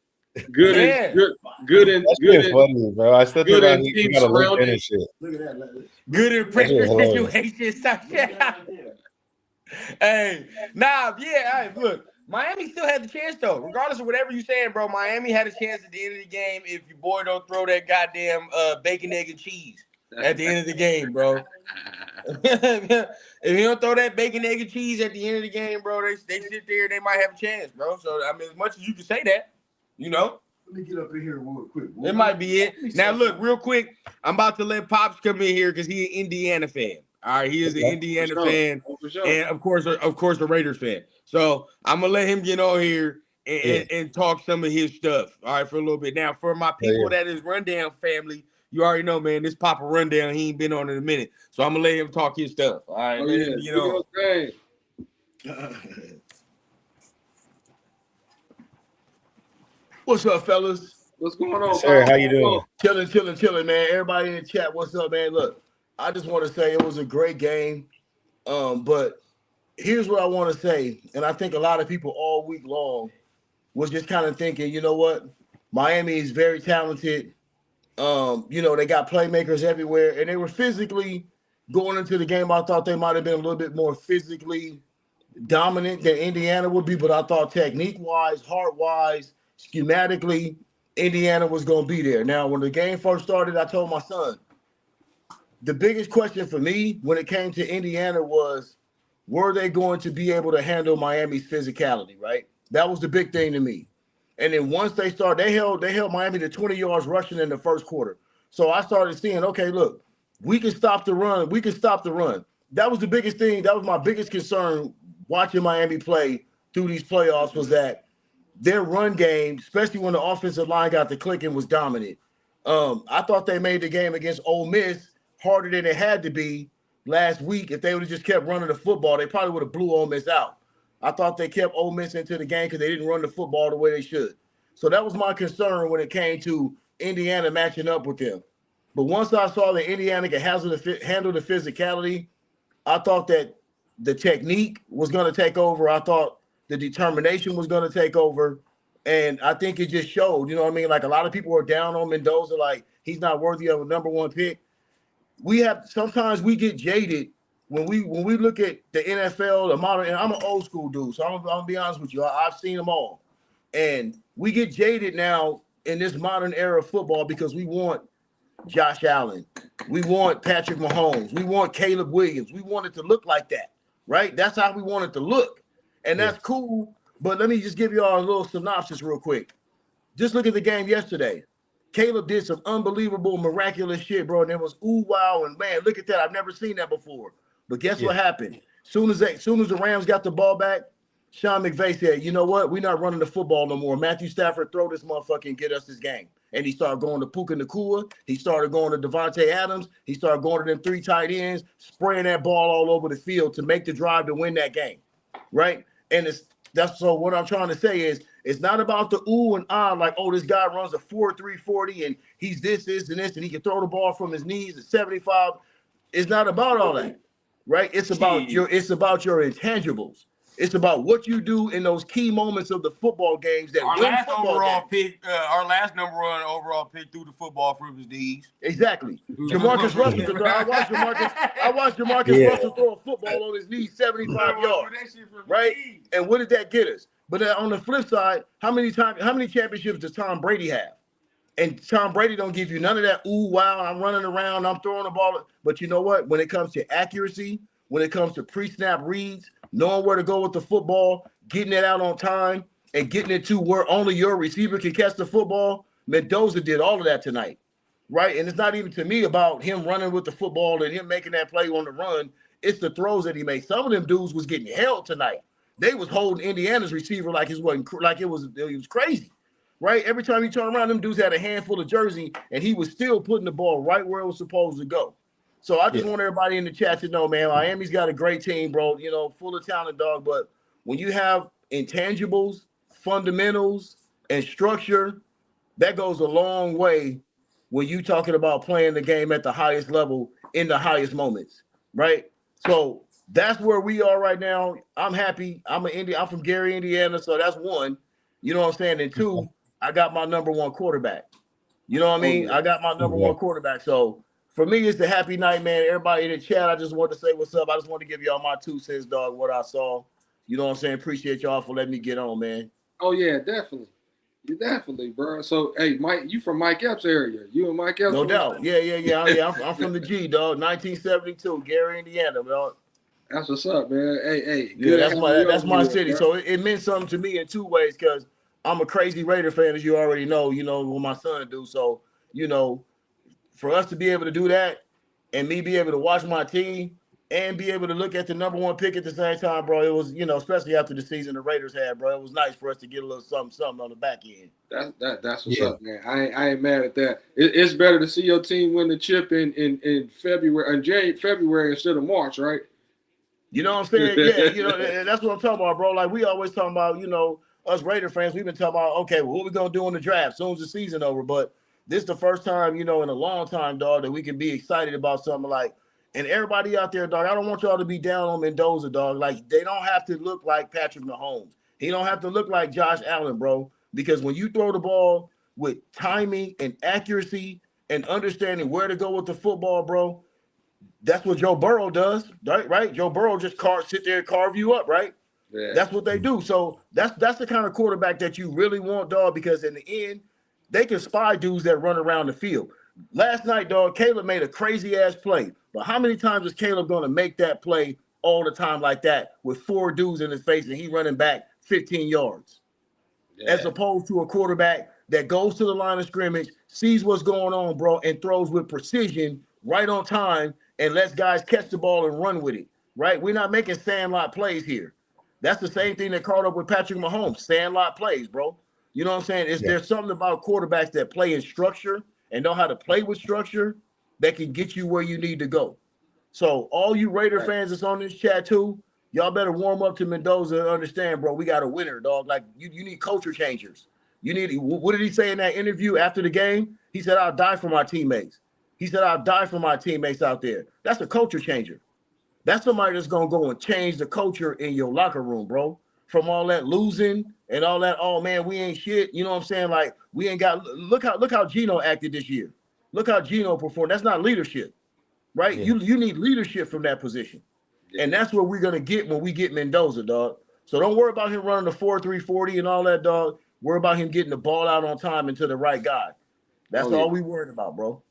Good and funny, bro. I still think about he got a LinkedIn and shit. Look at that. Good in pressure situations. Hey, look, Miami still had the chance though. Regardless of whatever you're saying, bro, Miami had a chance at the end of the game if your boy don't throw that goddamn bacon, egg, and cheese at the end of the game, bro. If he don't throw that bacon, egg, and cheese at the end of the game, bro, they sit there, they might have a chance, bro. So I mean, as much as you can say that, you know. Let me get up in here real quick. It might be it. Now, look, real quick, I'm about to let Pops come in here because he's an Indiana fan. All right, he is an Indiana fan, and of course, a Raiders fan. So I'm gonna let him get on here and talk some of his stuff. All right, for a little bit. Now, for my people that is Rundown family, you already know, man. This Papa Rundown, he ain't been on in a minute, so I'm gonna let him talk his stuff. All right, What's up, fellas? What's going on, sir? How you doing? Chilling, man. Everybody in the chat, what's up, man? Look, I just want to say it was a great game. But here's what I want to say, and I think a lot of people all week long was just kind of thinking, you know what? Miami is very talented. They got playmakers everywhere, and they were physically going into the game. I thought they might have been a little bit more physically dominant than Indiana would be, but I thought technique-wise, heart-wise, schematically, Indiana was going to be there. Now, when the game first started, I told my son, the biggest question for me when it came to Indiana was, were they going to be able to handle Miami's physicality, right? That was the big thing to me. And then once they started, they held Miami to 20 yards rushing in the first quarter. So I started seeing, okay, look, we can stop the run. We can stop the run. That was the biggest thing. That was my biggest concern watching Miami play through these playoffs, was that their run game, especially when the offensive line got to clicking, was dominant. I thought they made the game against Ole Miss harder than it had to be last week. If they would have just kept running the football, they probably would have blew Ole Miss out. I thought they kept Ole Miss into the game because they didn't run the football the way they should. So that was my concern when it came to Indiana matching up with them. But once I saw that Indiana could handle the physicality, I thought that the technique was going to take over. I thought the determination was going to take over. And I think it just showed, you know what I mean? Like, a lot of people are down on Mendoza, like he's not worthy of a number one pick. Sometimes we get jaded when we look at the NFL, the modern, and I'm an old school dude, so I'm gonna be honest with you. I've seen them all. And we get jaded now in this modern era of football because we want Josh Allen. We want Patrick Mahomes. We want Caleb Williams. We want it to look like that, right? That's how we want it to look. And that's cool. But let me just give you all a little synopsis real quick. Just look at the game yesterday. Caleb did some unbelievable, miraculous shit, bro. And it was ooh, wow, and man, look at that. I've never seen that before. But guess what happened? Soon as the Rams got the ball back, Sean McVay said, you know what? We're not running the football no more. Matthew Stafford, throw this motherfucker and get us this game. and he started going to Puka Nacua. He started going to Devontae Adams. He started going to them 3 tight ends, spraying that ball all over the field to make the drive to win that game, right? And that's so what I'm trying to say is it's not about the ooh and ah, like, oh, this guy runs a 4.3 40 and he's this, and this, and he can throw the ball from his knees at 75. It's not about all that, right? It's about your intangibles. It's about what you do in those key moments of the football games that our win last football overall games. pick, our last number one overall pick threw the football from his knees. Exactly. Jamarcus Russell. I watched Jamarcus Russell throw a football on his knees 75 yards. Right? And what did that get us? But on the flip side, how many championships does Tom Brady have? And Tom Brady don't give you none of that, ooh, wow, I'm running around, I'm throwing the ball. But you know what? When it comes to accuracy, when it comes to pre-snap reads, knowing where to go with the football, getting it out on time, and getting it to where only your receiver can catch the football, Mendoza did all of that tonight, right? And it's not even to me about him running with the football and him making that play on the run. It's the throws that he made. Some of them dudes was getting held tonight. They was holding Indiana's receiver like it was crazy. Right? Every time he turned around, them dudes had a handful of jersey, and he was still putting the ball right where it was supposed to go. So I just want everybody in the chat to know, man, Miami's got a great team, bro, full of talent, dog. But when you have intangibles, fundamentals, and structure, that goes a long way when you talking about playing the game at the highest level in the highest moments, right? So that's where we are right now. I'm happy. I'm from Gary, Indiana, so that's one. You know what I'm saying? And two, I got my number one quarterback. You know what I mean? I got my number one quarterback. So for me, it's a happy night, man. Everybody in the chat, I just want to say what's up. I just want to give y'all my 2 cents, dog, what I saw. You know what I'm saying? Appreciate y'all for letting me get on, man. Oh, yeah, definitely. You definitely, bro. So, hey, Mike, you from Mike Epps area. You and Mike Epps? No doubt. Yeah. I'm from the G, dog. 1972, Gary, Indiana, dog. That's what's up, man. Hey. Yeah, that's my city. Bro. So it meant something to me in 2 ways because I'm a crazy Raider fan, as you already know, what my son do. So, for us to be able to do that and me be able to watch my team and be able to look at the number one pick at the same time, bro, it was, especially after the season the Raiders had, bro, it was nice for us to get a little something on the back end. That's what's up, man. I ain't mad at that. It's better to see your team win the chip in February instead of March, right? You know what I'm saying? Yeah, that's what I'm talking about, bro. Like we always talking about, us Raider fans, we've been talking about, okay, well, what we gonna do in the draft soon as the season over. But this is the first time, in a long time, dog, that we can be excited about something like. And everybody out there, dog, I don't want y'all to be down on Mendoza, dog. Like they don't have to look like Patrick Mahomes. He don't have to look like Josh Allen, bro. Because when you throw the ball with timing and accuracy and understanding where to go with the football, bro, that's what Joe Burrow does, right? Joe Burrow just sit there and carve you up, right? Yeah. That's what they do. So that's the kind of quarterback that you really want, dog, because in the end, they can spy dudes that run around the field. Last night, dog, Caleb made a crazy-ass play. But how many times is Caleb going to make that play all the time like that with 4 dudes in his face and he running back 15 yards? Yeah. As opposed to a quarterback that goes to the line of scrimmage, sees what's going on, bro, and throws with precision right on time and lets guys catch the ball and run with it, right? We're not making sandlot plays here. That's the same thing that caught up with Patrick Mahomes, sandlot plays, bro. You know what I'm saying? There's something about quarterbacks that play in structure and know how to play with structure that can get you where you need to go. So all you Raider fans that's on this chat too, y'all better warm up to Mendoza and understand, bro, we got a winner, dog. Like you need culture changers. What did he say in that interview after the game? He said, I'll die for my teammates. He said, I'll die for my teammates out there. That's a culture changer. That's somebody that's going to go and change the culture in your locker room, bro. From all that losing and all that, oh, man, we ain't shit. You know what I'm saying? Like, we ain't got – look how Geno acted this year. Look how Geno performed. That's not leadership, right? Yeah. You need leadership from that position. Yeah. And that's what we're going to get when we get Mendoza, dog. So don't worry about him running the 4.3 40 and all that, dog. Worry about him getting the ball out on time and to the right guy. That's all we worried about, bro.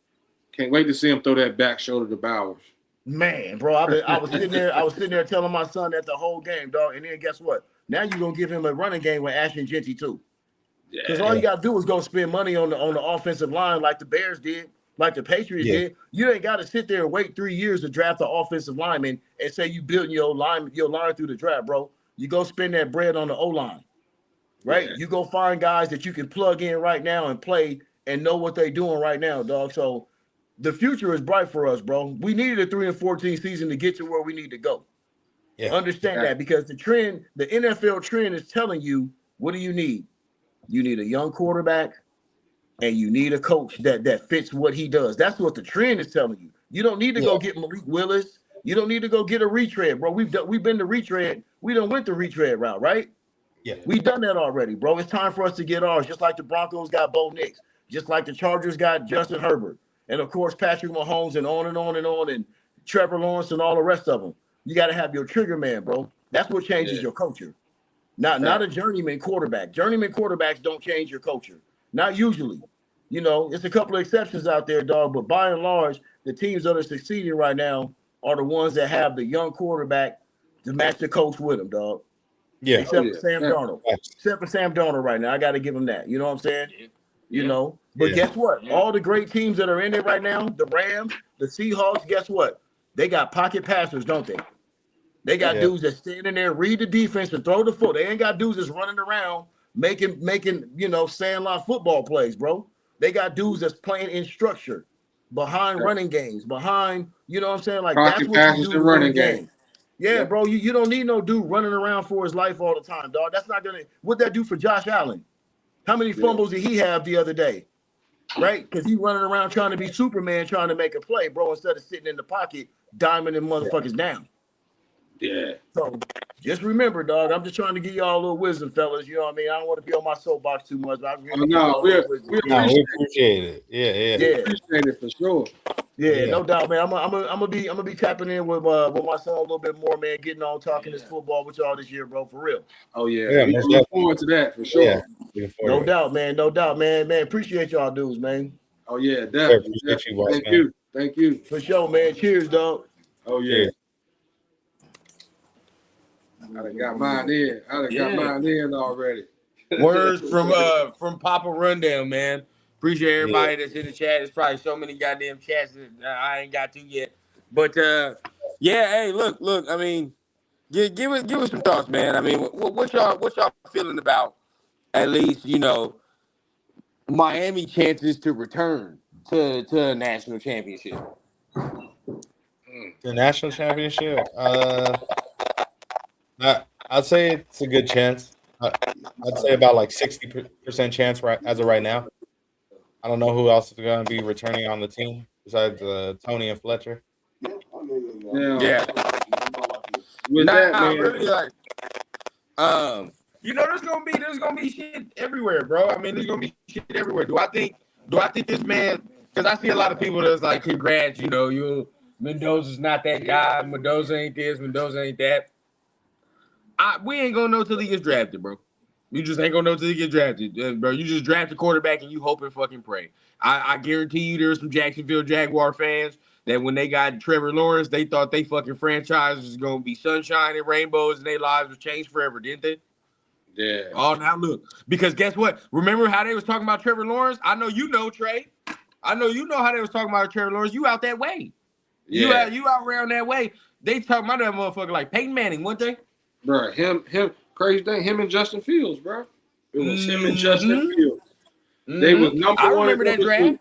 Can't wait to see him throw that back shoulder to Bowers. Man, bro, I was sitting there telling my son that the whole game, dog. And then guess what? Now you're gonna give him a running game with Ashton Genty too. Because all you gotta do is go spend money on the offensive line like the Bears did, like the Patriots did. You ain't got to sit there and wait 3 years to draft the offensive lineman and say you building your line through the draft, bro. You go spend that bread on the O-line, right? Yeah. You go find guys that you can plug in right now and play and know what they're doing right now, dog. So the future is bright for us, bro. We needed a 3-14 season to get to where we need to go. Yeah. Understand that, because the trend, the NFL trend is telling you, what do you need? You need a young quarterback, and you need a coach that fits what he does. That's what the trend is telling you. You don't need to go get Malik Willis. You don't need to go get a retread, bro. We've been the retread. We done went the retread route, right? Yeah. We've done that already, bro. It's time for us to get ours, just like the Broncos got Bo Nix, just like the Chargers got Justin Herbert, and of course Patrick Mahomes, and on and on and on, and Trevor Lawrence and all the rest of them. You got to have your trigger man, bro. That's what changes your culture. Not a journeyman quarterback. Journeyman quarterbacks don't change your culture. Not usually. You know, it's a couple of exceptions out there, dog, but by and large, the teams that are succeeding right now are the ones that have the young quarterback to match the coach with them, dog. Yeah. Except for Sam Darnold. Except for Sam Darnold right now. I got to give him that. You know what I'm saying? You know? But guess what? All the great teams that are in it right now, the Rams, the Seahawks, guess what? They got pocket passers, don't they? They got dudes that stand in there, read the defense, and throw the foot. They ain't got dudes that's running around making sandlot football plays, bro. They got dudes that's playing in structure, behind running games, behind, you know what I'm saying? Like, that's what you do in running game. Yeah, bro, you don't need no dude running around for his life all the time, dog. That's not going to – what'd that do for Josh Allen? How many fumbles did he have the other day? Right? Because he running around trying to be Superman, trying to make a play, bro, instead of sitting in the pocket, diming them motherfuckers down. Yeah. So just remember, dog, I'm just trying to give y'all a little wisdom, fellas. You know what I mean? I don't want to be on my soapbox too much, but I we appreciate it. We appreciate it for sure. Yeah, no doubt, man. I'm gonna be tapping in with my son a little bit more, man. Getting on talking this football with y'all this year, bro, for real. Oh yeah, we look forward to that for sure. Yeah. No doubt, man. Man. Appreciate y'all dudes, man. Oh yeah, definitely. Thank you. For sure, man. Cheers, dog. Oh yeah. I done got mine in already. Words from Papa Rundown, man. Appreciate everybody that's in the chat. There's probably so many goddamn chats that I ain't got to yet. But hey, look. I mean, give us some thoughts, man. I mean, what y'all feeling about, at least, Miami chances to return to a national championship? The national championship. I'd say it's a good chance. I'd say about like 60% chance as of right now. I don't know who else is going to be returning on the team besides Tony and Fletcher. Yeah. With that, man. Really, like, there's gonna be shit everywhere, bro. I mean, there's gonna be shit everywhere. Do I think this man? Because I see a lot of people that's like, congrats, Mendoza's not that guy. Mendoza ain't this. Mendoza ain't that. We ain't gonna know till he gets drafted, bro. You just ain't gonna know till he gets drafted, bro. You just draft a quarterback and you hope and fucking pray. I guarantee you there's some Jacksonville Jaguar fans that when they got Trevor Lawrence, they thought they fucking franchise was gonna be sunshine and rainbows and their lives would change forever, didn't they? Yeah. Oh, now look. Because guess what? Remember how they was talking about Trevor Lawrence? I know you know, Trey. I know you know how they was talking about Trevor Lawrence. You out that way. Yeah. You out around that way. They talking about that motherfucker like Peyton Manning, weren't they? Bro, him, crazy thing, him and Justin Fields, bro. It was him and Justin Fields. They was number one. I remember that draft.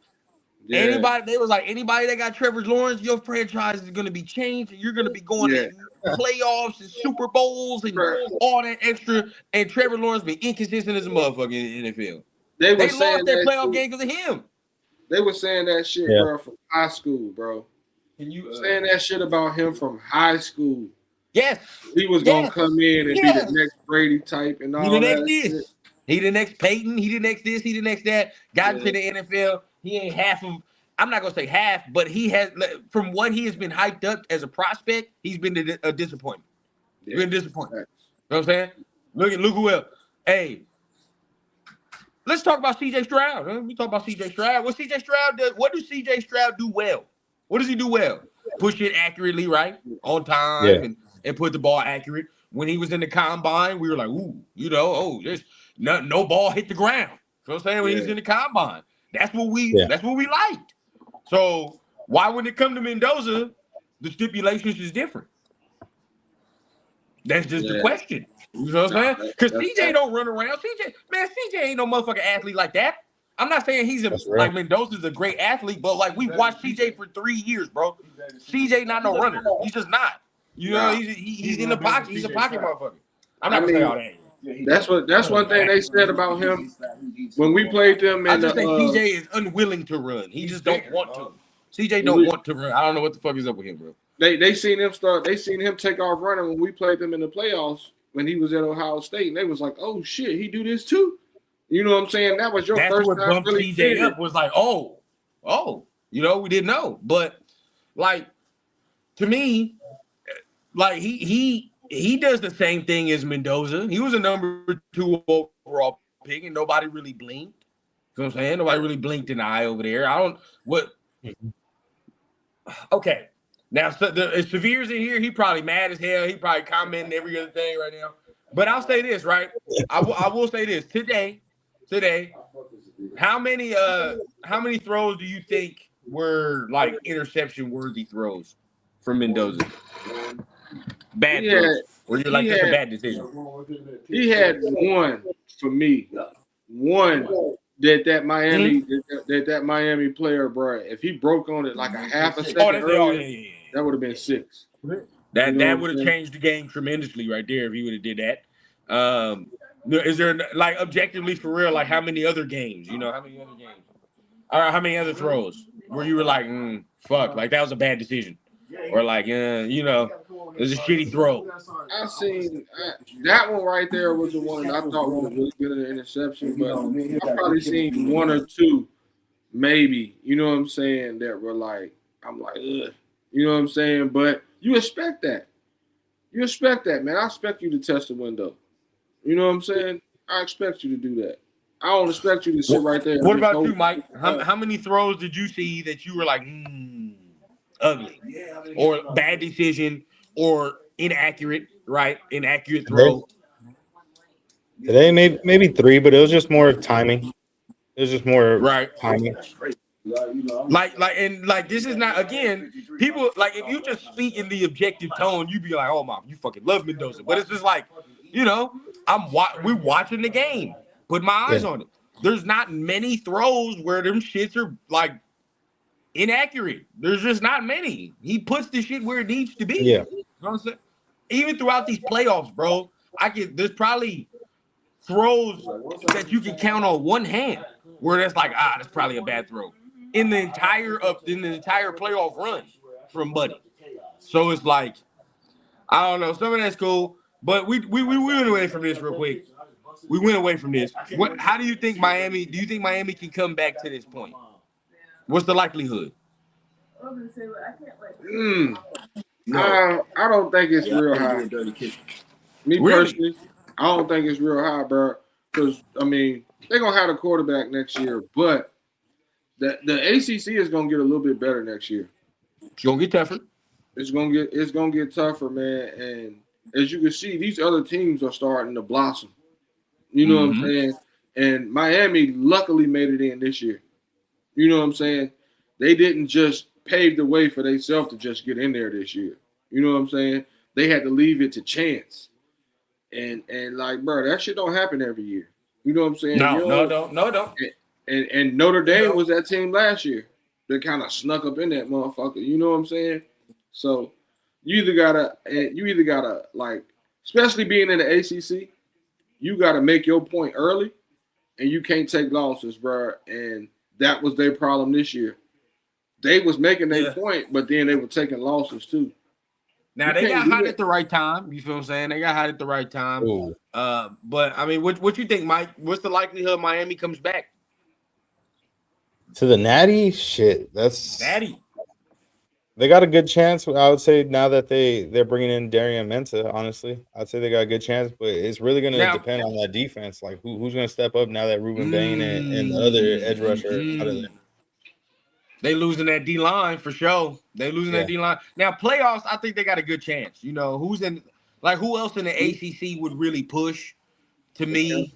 Yeah. Anybody that got Trevor Lawrence, your franchise is going to be changed, and you're going to be going to playoffs and Super Bowls and all that extra. And Trevor Lawrence been inconsistent as a motherfucker in the NFL. They lost that playoff game because of him. They were saying that shit, bro, from high school, bro. Can you saying that shit about him from high school? Yes, he was gonna come in and be the next Brady type and all that. He the next Peyton. He the next this. He the next that. Got into the NFL. He ain't half of. I'm not gonna say half, but he has, from what he has been hyped up as a prospect, he's been a disappointment. He's been disappointed. You know what I'm saying? Look who else. Hey, let's talk about C.J. Stroud. We talk about C.J. Stroud. What C.J. Stroud does? What does C.J. Stroud do well? What does he do well? Push it accurately, right? On time and put the ball accurate. When he was in the combine, we were like, ooh, there's no ball hit the ground. You know what I'm saying? When he was in the combine. That's what we liked. So why when it come to Mendoza, the stipulations is different? That's just the question. You know what I'm saying? Because CJ don't run around. CJ ain't no motherfucking athlete like that. I'm not saying he's like Mendoza's a great athlete, but like we watched CJ for 3 years, bro. CJ not no runner. He's just not. You know, he's in the pocket. He's a pocket motherfucker. I'm not gonna say all that. That's one thing they said about him when we played them. I just think CJ is unwilling to run. He just don't want to. CJ don't want to run. I don't know what the fuck is up with him, bro. They seen him start. They seen him take off running when we played them in the playoffs when he was at Ohio State, and they was like, "Oh shit, he do this too." You know what I'm saying? That was your first what time bumped really CJ up. Was like, oh, you know, we didn't know, but like to me, like he does the same thing as Mendoza. He was a number 2 overall pick, and nobody really blinked. You know what I'm saying? Nobody really blinked an eye over there. Okay. Now, if Severe's in here, he probably mad as hell. He probably commenting every other thing right now. But I'll say this, right? I will say this. Today, how many throws do you think were like interception-worthy throws from Mendoza? Bad throws. Or you're like, that's a bad decision. He had one for me. One that Miami player, bro. If he broke on it like a half a second earlier, that would have been 6. That would have changed the game tremendously right there if he would have did that. Is there like objectively for real, like how many other games? You know, how many other games? Or how many other throws where you were like, fuck, like that was a bad decision, or like, you know, it's a shitty throw. I seen that one right there was the one I thought was really good at an interception, but I've probably seen 1 or 2, maybe. You know what I'm saying? That were like, I'm like, ugh. You know what I'm saying? But you expect that. You expect that, man. I expect you to test the window. You know what I'm saying? I expect you to do that. I don't expect you to sit right there. What about you, Mike? How many throws did you see that you were like, ugly, or bad decision, or inaccurate, right? Inaccurate throw. Today, maybe 3, but it was just more timing. It was just more timing. Like this is not, again, people like if you just speak in the objective tone, you be like, oh my, you fucking love Mendoza. But it's just like, you know, we're watching the game, put my eyes on it. There's not many throws where them shits are like inaccurate. There's just not many. He puts the shit where it needs to be. Yeah. You know what I'm saying? Even throughout these playoffs, bro, there's probably throws that you can count on one hand where that's like, that's probably a bad throw in the entire playoff run from Buddy. So it's like, I don't know, some of that's cool, but we went away from this real quick. We went away from this. How do you think Miami? Do you think Miami can come back to this point? What's the likelihood? I don't think it's real high. Me personally, I don't think it's real high, bro. Because I mean, they're gonna have a quarterback next year, but the ACC is gonna get a little bit better next year. It's gonna get tougher. It's gonna get tougher, man. And as you can see, these other teams are starting to blossom. You know what I'm saying? And Miami luckily made it in this year. You know what I'm saying? They didn't just pave the way for themselves to just get in there this year. You know what I'm saying? They had to leave it to chance. And like, bro, that shit don't happen every year. You know what I'm saying? No, don't. And Notre Dame was that team last year. They kind of snuck up in that motherfucker. You know what I'm saying? So you either gotta like, especially being in the ACC, you gotta make your point early, and you can't take losses, bro. And that was their problem this year. They was making their point, but then they were taking losses too. Now they got hot at the right time. You feel what I'm saying? They got hot at the right time. But I mean, what you think, Mike? What's the likelihood Miami comes back to the Natty? Shit, that's Natty. They got a good chance. I would say now that they're bringing in Darian Mensah. Honestly, I'd say they got a good chance, but it's really going to depend on that defense. Like who's going to step up now that Ruben Bain and the other edge rusher out of there. They losing that D line for sure. They losing that D line. Now playoffs, I think they got a good chance. You know, who else in the ACC would really push? To me,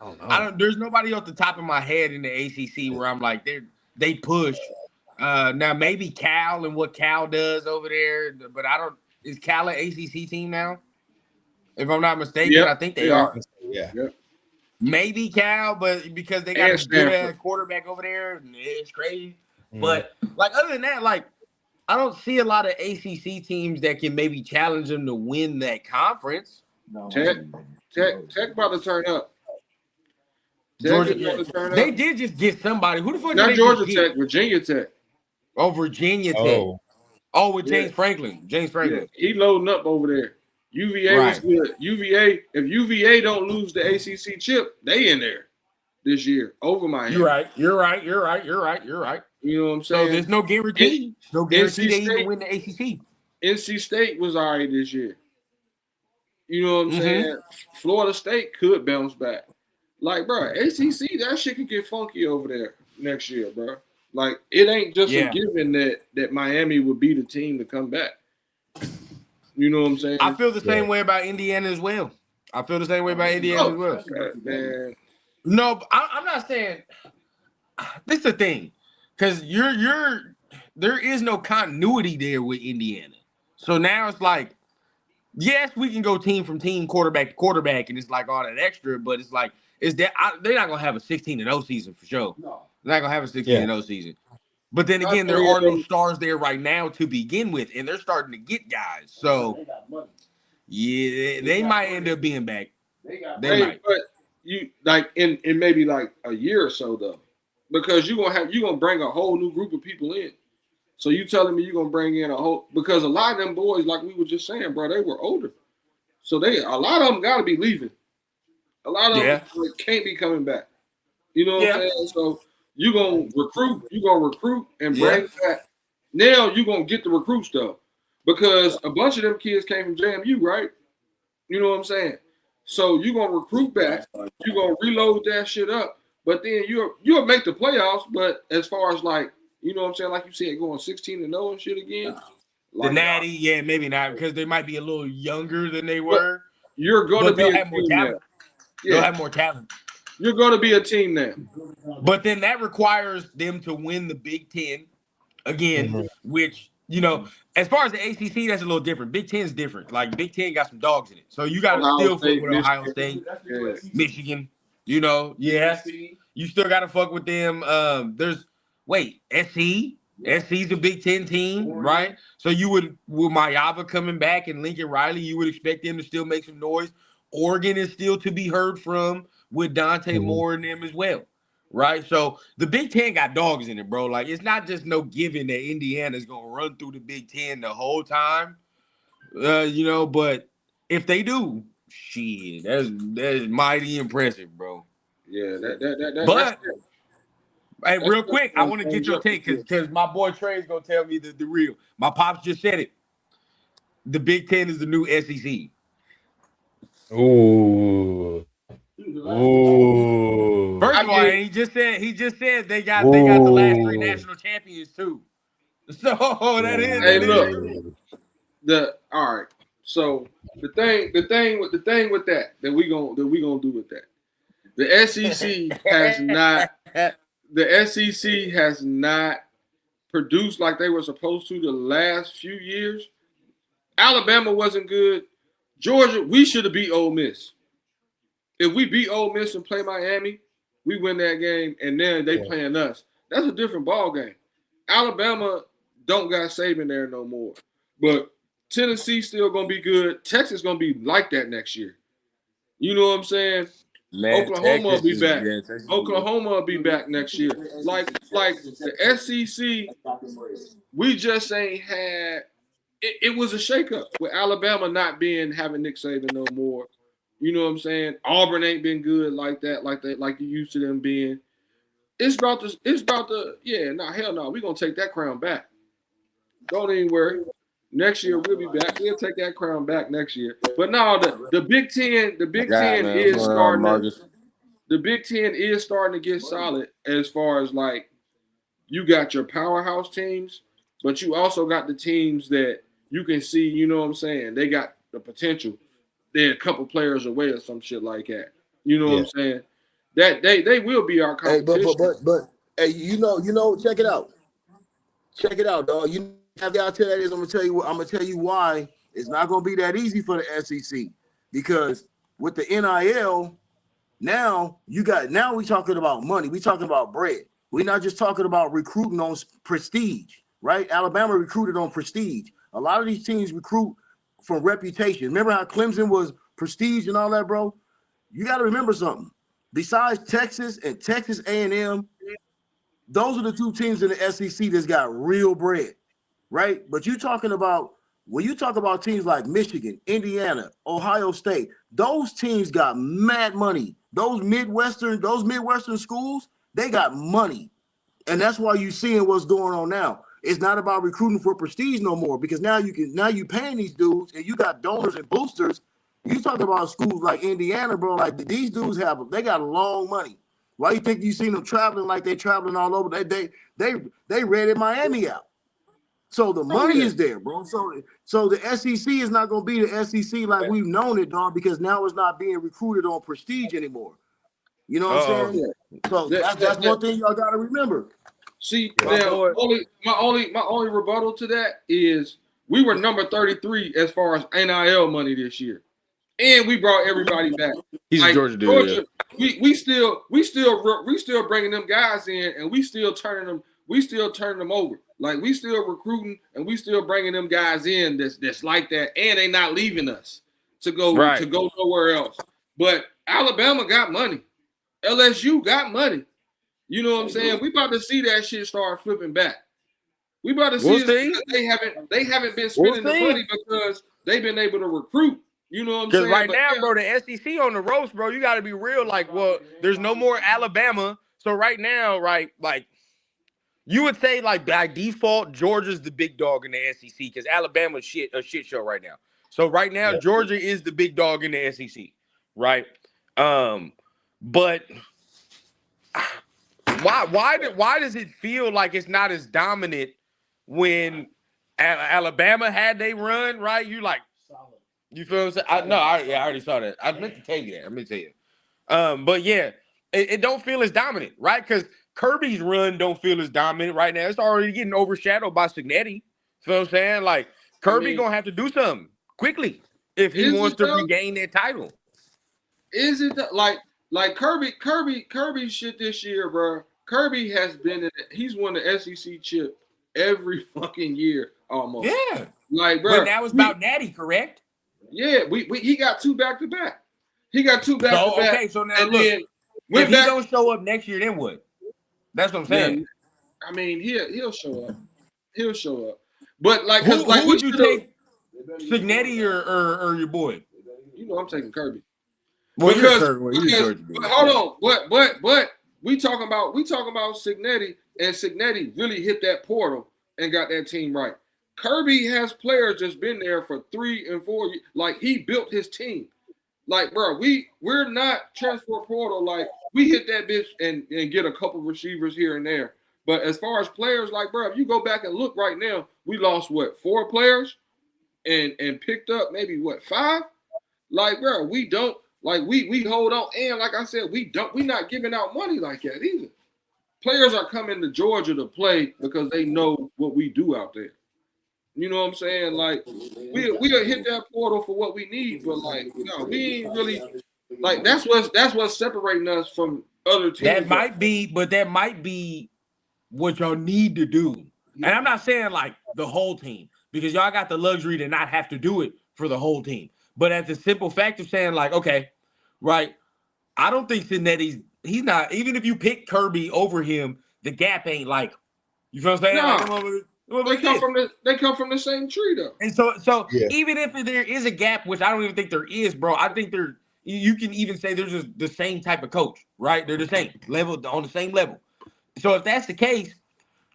I don't. There's nobody off the top of my head in the ACC where I'm like they push. Now maybe Cal and what Cal does over there, but I don't. Is Cal an ACC team now? If I'm not mistaken, I think they are. Yeah. maybe Cal, but because they got And a good ass Stanford. quarterback over there, it's crazy. Mhm. But like other than that, like I don't see a lot of ACC teams that can maybe challenge them to win that conference. Tech about to turn up. Tech Georgia, is about to turn they up. did just get somebody. Who the fuck did Not they Georgia just get? Tech, Virginia Tech. Oh, Virginia Tech. Oh, Oh, with Yeah. James Franklin. James Yeah, Franklin. he loading up over there. UVA was Right. good. UVA, if UVA don't lose the ACC chip, they in there this year over Miami. You're right. You're right. You know what I'm So saying? there's no guarantee. No guarantee they even win the ACC. NC State was all right this year. You know what I'm Mhm. saying? Florida State could bounce back. Like, bro, ACC, that shit could get funky over there next year, bro. Like, it ain't just Yeah. a given that Miami would be the team to come back. You know what I'm saying? I feel the same way about Indiana as well. Man. No, but I'm not saying this is the thing, because there is no continuity there with Indiana. So now it's like, yes, we can go team from team, quarterback to quarterback, and it's like all that extra, but it's like, they're not gonna have a 16-0 season for sure. No. They're not gonna have a 16-0 season. But then Not again, there are no 3-0. stars there right now to begin with, and they're starting to get guys. So yeah, they might end up being back. They might. But you like in maybe like a year or so though, because you're gonna bring a whole new group of people in. So you telling me you're gonna bring in because a lot of them boys, like we were just saying, bro, they were older, so a lot of them got to be leaving. A lot of them can't be coming back. You know what I'm saying? So you're gonna recruit and bring back. Now you're gonna get the recruit stuff because a bunch of them kids came from JMU, right? You know what I'm saying? So you're gonna recruit back, you're gonna reload that shit up, but then you'll make the playoffs. But as far as like, you know what I'm saying, like you said, going 16-0 and shit again. The Like, Natty, maybe not, because they might be a little younger than they were. You're gonna be they'll a have more team talent. now. They'll have more talent. You're gonna be a team now. But then that requires them to win the Big Ten again, which, you know, as far as the ACC, that's a little different. Big Ten is different. Like, Big Ten got some dogs in it. So you got to still fuck with Ohio State, Michigan, you know. Yes. You still got to fuck with them. SC. SC's a Big Ten team, right? So you with Mayava coming back and Lincoln Riley, you would expect them to still make some noise. Oregon is still to be heard from with Dante Moore and them as well, right? So the Big Ten got dogs in it, bro. Like, it's not just no given that Indiana's going to run through the Big Ten the whole time, you know, but if they do, shit, that's mighty impressive, bro. Yeah, But hey, real quick, I want to get your take because my boy Trey's gonna tell me the real. My pops just said it. The Big Ten is the new SEC. Ooh. First of all, he just said they got the last 3 national champions too. So that is. Hey, look. All right. So the thing with that we gonna do with that. The SEC has not. The SEC has not produced like they were supposed to the last few years. Alabama wasn't good. Georgia, we should have beat Ole Miss. If we beat Ole Miss and play Miami, we win that game, and then they playing us. That's a different ball game. Alabama don't got Saban there no more. But Tennessee still going to be good. Texas going to be like that next year. You know what I'm saying? Man, Oklahoma will be back. Oklahoma will be back next year. Like the SEC, we just ain't had. It was a shakeup with Alabama not having Nick Saban no more. You know what I'm saying? Auburn ain't been good like that, like you used to them being. Hell no. We're gonna take that crown back. Don't even worry. Next year we'll be back. We'll take that crown back next year. But now the Big Ten, the Big Ten is starting to get solid as far as like you got your powerhouse teams, but you also got the teams that you can see, you know what I'm saying? They got the potential. They're a couple players away or some shit like that. You know what I'm saying? That they will be our competition. But hey, you know, check it out. Check it out, dog. You have the idea that is I'm gonna tell you why it's not gonna be that easy for the SEC. Because with the NIL, Now we talking about money. We talking about bread. We're not just talking about recruiting on prestige, right? Alabama recruited on prestige. A lot of these teams recruit for reputation. Remember how Clemson was prestige and all that, bro? You got to remember something. Besides Texas and Texas A&M, those are the two teams in the SEC that's got real bread, right? But when you talk about teams like Michigan, Indiana, Ohio State, those teams got mad money. Those Midwestern schools, they got money. And that's why you're seeing what's going on now. It's not about recruiting for prestige no more, because now you paying these dudes and you got donors and boosters. You talk about schools like Indiana, bro. Like these dudes they got long money. Why you think you seen them traveling like they traveling all over? They rented Miami out. So the money is there, bro. So the SEC is not going to be the SEC like we've known it, dog, because now it's not being recruited on prestige anymore. You know what I'm saying? So that's one thing y'all got to remember. See, now, my only rebuttal to that is we were number 33 as far as NIL money this year, and we brought everybody back. He's a Georgia dude. We still bringing them guys in, and we still turning them over. Like we still recruiting, and we still bringing them guys in that's like that, and they not leaving us to go nowhere else. But Alabama got money, LSU got money. You know what I'm saying? We about to see that shit start flipping back. We about to see they haven't been spending the money because they've been able to recruit. You know what I'm saying? Because right now, bro, the SEC on the ropes, bro, you got to be real. Like, well, there's no more Alabama. So right now, right, like, you would say, like, by default, Georgia's the big dog in the SEC because Alabama's a shit show right now. So right now, Georgia is the big dog in the SEC, right? But why does it feel like it's not as dominant when Alabama had they run, right? You like, you feel what I'm saying? I already saw that. I meant to tell you that. I meant to tell you. But yeah, it don't feel as dominant, right? Because Kirby's run don't feel as dominant right now. It's already getting overshadowed by Signetti. Feel what I'm saying? Like Kirby gonna have to do something quickly if he wants to regain that title. Is it like Kirby shit this year, bro? Kirby has been he's won the SEC chip every fucking year almost. Yeah. Like, bro. But that was about Natty, correct? Yeah, he got two back to back. He got two back to back. Okay, so now look, if he don't show up next year, then what? That's what I'm saying. Yeah, I mean, he'll show up. He'll show up. But like, who would you take, Signetti or your boy? You know, I'm taking Kirby. Well, because hold on, but we talking about Signetti, and Signetti really hit that portal and got that team right. Kirby has players that's been there for 3 and 4 years. Like he built his team. Like, bro, we're not transfer portal. Like we hit that bitch and get a couple receivers here and there. But as far as players, like, bro, if you go back and look right now, we lost 4 players and picked up maybe 5. Like, bro, we don't. Like we hold on, and like I said, we not giving out money like that either. Players are coming to Georgia to play because they know what we do out there. You know what I'm saying? Like we'll hit that portal for what we need, but like we ain't really like that's what's separating us from other teams. That might be what y'all need to do. And I'm not saying like the whole team, because y'all got the luxury to not have to do it for the whole team. But at the simple fact of saying, like, okay, right, I don't think Signetti, he's not, even if you pick Kirby over him, the gap ain't like, you feel what I'm saying? No, like, they come from the same tree, though. And so even if there is a gap, which I don't even think there is, bro, I think you can even say there's just the same type of coach, right? They're the same level, on the same level. So if that's the case,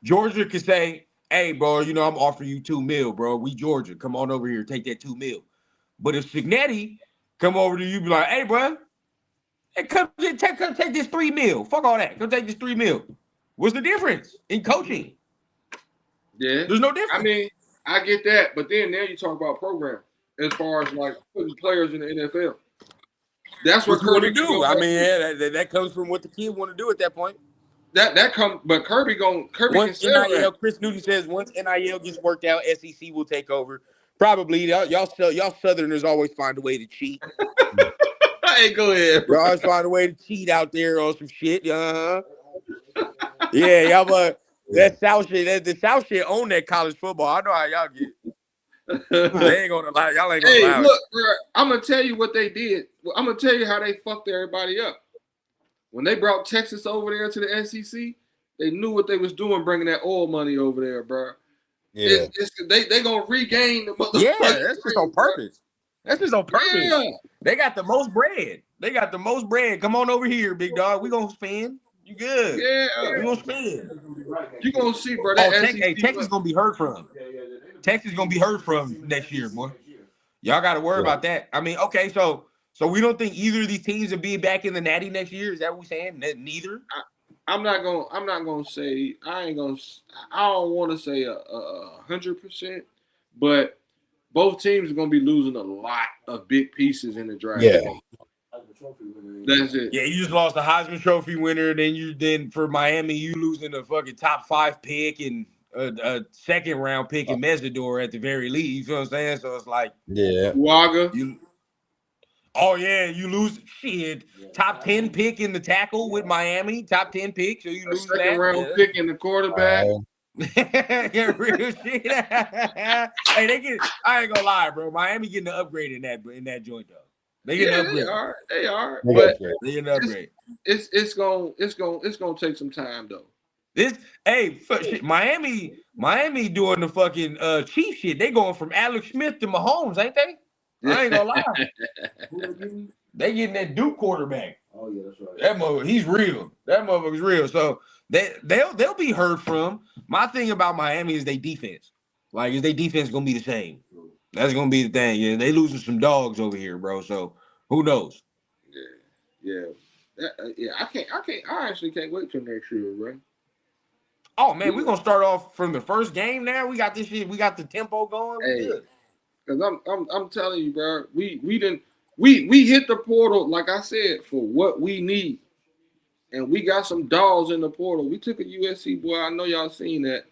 Georgia could say, hey, bro, I'm offering you $2 million, bro. We Georgia. Come on over here, take that $2 million. But if Signetti come over to you, be like, hey, bro, hey, come take this $3 million. Fuck all that. Come take this $3 million. What's the difference in coaching? Yeah. There's no difference. I mean, I get that. But then now you talk about program as far as like putting players in the NFL. That's what Kirby do. I mean, that comes from what the kid want to do at that point. But Kirby once can sell NIL, that. Chris Newton says once NIL gets worked out, SEC will take over. Probably y'all Southerners always find a way to cheat. Hey, go ahead. Y'all always find a way to cheat out there on some shit. Yeah, y'all. But that South shit, the South shit own that college football. I know how y'all get. They ain't gonna lie. Y'all ain't gonna Hey, allow look, bro, I'm gonna tell you what they did. I'm gonna tell you how they fucked everybody up. When they brought Texas over there to the SEC, they knew what they was doing, bringing that oil money over there, bro. Yeah. They gonna regain the motherfucking Yeah, that's just on purpose. That's just on purpose. Yeah. They got the most bread. Come on over here, big dog. We gonna spend. You good? Yeah. We gonna spend. You gonna see, bro. Oh, That SEC, Texas gonna be heard from. Texas gonna be heard from next year, boy. Y'all got to worry about that. I mean, okay, so we don't think either of these teams will be back in the Natty next year. Is that what we're saying? Neither. I'm not gonna say. I don't want to say 100%, but both teams are gonna be losing a lot of big pieces in the draft. Yeah. That's it. Yeah, you just lost a Heisman Trophy winner. Then for Miami, you losing a fucking top 5 pick and a second round pick in Mesidor at the very least. You feel what I'm saying? So it's like, Yeah. Waga. You lose shit. Top 10 pick in the tackle with Miami. Top 10 pick. So you A lose second that. round pick in the quarterback. Yeah, real shit. Hey, I ain't gonna lie, bro. Miami getting an upgrade in that joint though. They getting an upgrade. They are. They But They getting an upgrade. it's gonna take some time though. Miami doing the fucking Chief shit. They going from Alex Smith to Mahomes, ain't they? I ain't gonna lie. They getting that Duke quarterback. Oh yeah, that's right. That mother, he's real. That motherfucker's real. So they'll be heard from. My thing about Miami is they defense. Like, is their defense gonna be the same? That's gonna be the thing. Yeah, they losing some dogs over here, bro. So who knows? Yeah. I actually can't wait till next year, bro. Oh man, we're gonna start off from the first game now. We got this shit, we got the tempo going. We good. Because I'm telling you, bro, we hit the portal, like I said, for what we need. And we got some dogs in the portal. We took a USC boy. I know y'all seen that.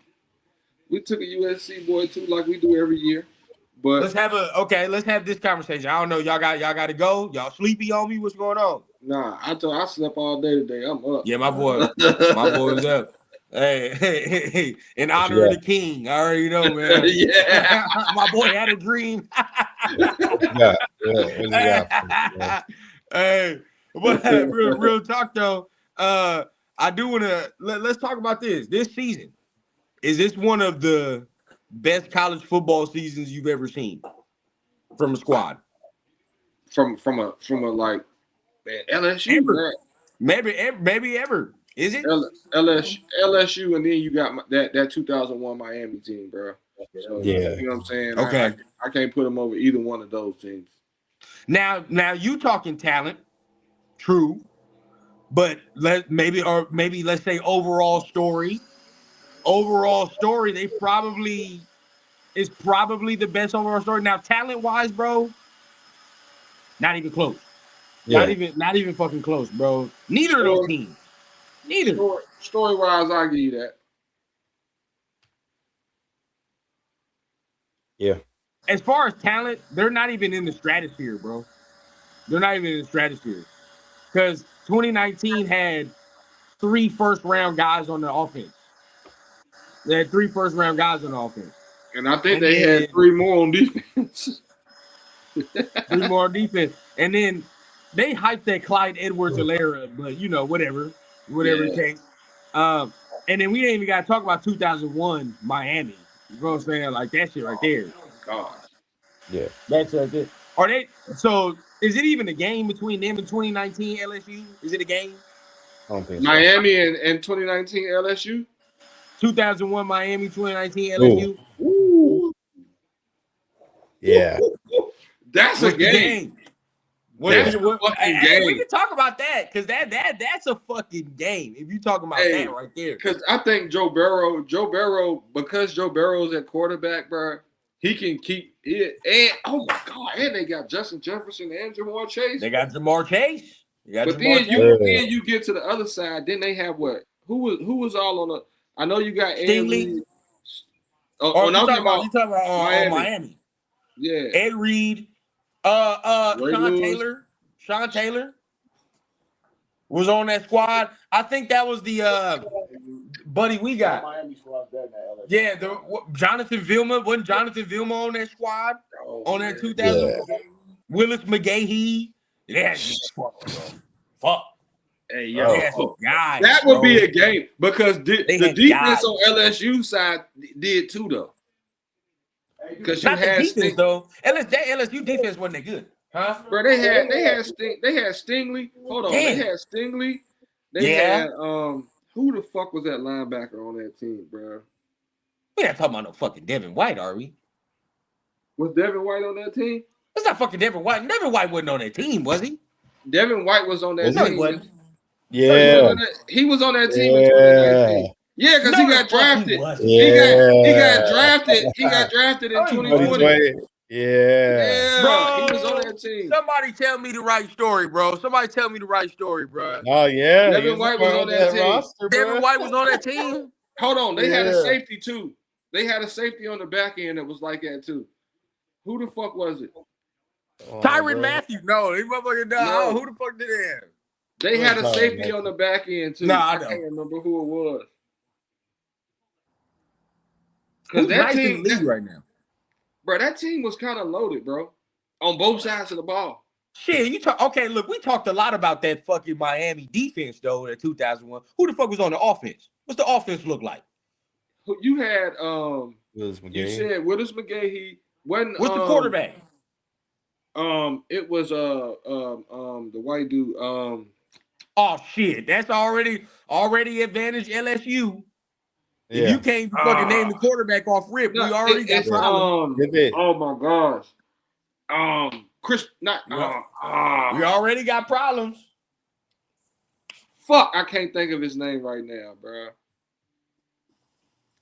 We took a USC boy too, like we do every year. But let's have this conversation. I don't know. Y'all got to go. Y'all sleepy on me? What's going on? Nah, I slept all day today. I'm up. Yeah, my boy was up. Hey, in honor of the king. I already know, man. Yeah. My boy had a dream. Hey, but real talk though. I do want to let's talk about this. This season, is this one of the best college football seasons you've ever seen from a squad? From a like, man, LSU, ever. Maybe ever. Is it LSU, and then you got that 2001 Miami team, bro. So, yeah, you know what I'm saying. Okay, I can't put them over either one of those teams. Now you talking talent, true, but let's say overall story. Overall story, it's probably the best overall story. Now, talent wise, bro, not even close. Yeah. Not even fucking close, bro. Neither of those teams. Neither. Story wise, I'll give you that. Yeah. As far as talent, they're not even in the stratosphere, bro. They're not even in the stratosphere. Because 2019 had 3 first-round guys on the offense. They had 3 first-round guys on the offense. And I think they had 3 more on defense. 3 more on defense. And then they hyped that Clyde Edwards-Helaire, but, you know, whatever it takes. And then we ain't even got to talk about 2001 Miami. You know what I'm saying? Like, that shit right there. God. Yeah. That's it. So is it even a game between them and 2019 LSU? Is it a game? I don't think Miami and 2019 LSU? 2001 Miami, 2019 LSU? Ooh. Yeah. That's a game. That's a fucking game. We can talk about that because that's a fucking game. If you talking about that right there. Because I think Joe Burrow, because Joe Burrow's at quarterback, bro, he can keep it. And oh my God, and they got Justin Jefferson and Jamar Chase. They got Jamar Chase. Then you get to the other side. Then they have what? Who was all on the? I know you got Stingley. You talking about Miami. Yeah. Ed Reed. Sean Sean Taylor was on that squad. I think that was the buddy we got. Miami squad's better than LSU. Yeah, Jonathan Vilma. Wasn't Jonathan Vilma on that squad? On that 2000? Yeah. Willis McGahee. Yeah, fuck. Hey, They yo, had some guys, that would be bro. a game because the had defense guys. on LSU side did too, though. Because you Not the had defense though. LSU defense wasn't that good, huh? bro. They had Stingley. Hold on, they Damn. had Stingley. They had who the fuck was that linebacker on that team, bro? We not talking about no fucking Devin White, are we? Was Devin White on that team? That's not fucking Devin White. Devin White wasn't on that team, was he? Devin White was on that Was No, team. he wasn't. Yeah. He was on that team in Yeah. 2019. Yeah, because he got drafted. Yeah. He got drafted. He got drafted in 2020. Yeah. Bro, he was on that team. Somebody tell me the right story, bro. Somebody tell me the right story, bro. Oh yeah. Devin He was White was part on of that team. roster, bro. Devin White was on that team. Hold on, they had a Yeah. safety too. They had a safety on the back end that was like that too. Who the fuck was it? Oh, Tyron bro. Matthew. No, he motherfucking no. No. Who the fuck did that? They had a Tyron safety Matthew. on the back end too. Nah, I I know. can't remember who it was. Who's Because that nice in team, the league right now? bro, that team was kind of loaded, bro, on both sides of the ball. Shit, you talk. Okay, look, we talked a lot about that fucking Miami defense though in 2001. Who the fuck was on the offense? What's the offense look like? You had Willis you McGahee. said Willis McGahee. Wasn't What's the quarterback? It was the white dude. Oh shit, that's already advantage LSU. If Yeah. you can't fucking name the quarterback off rip, we already got it's, problems. oh my gosh. Chris, not We already got problems. fuck, I can't think of his name right now, bro.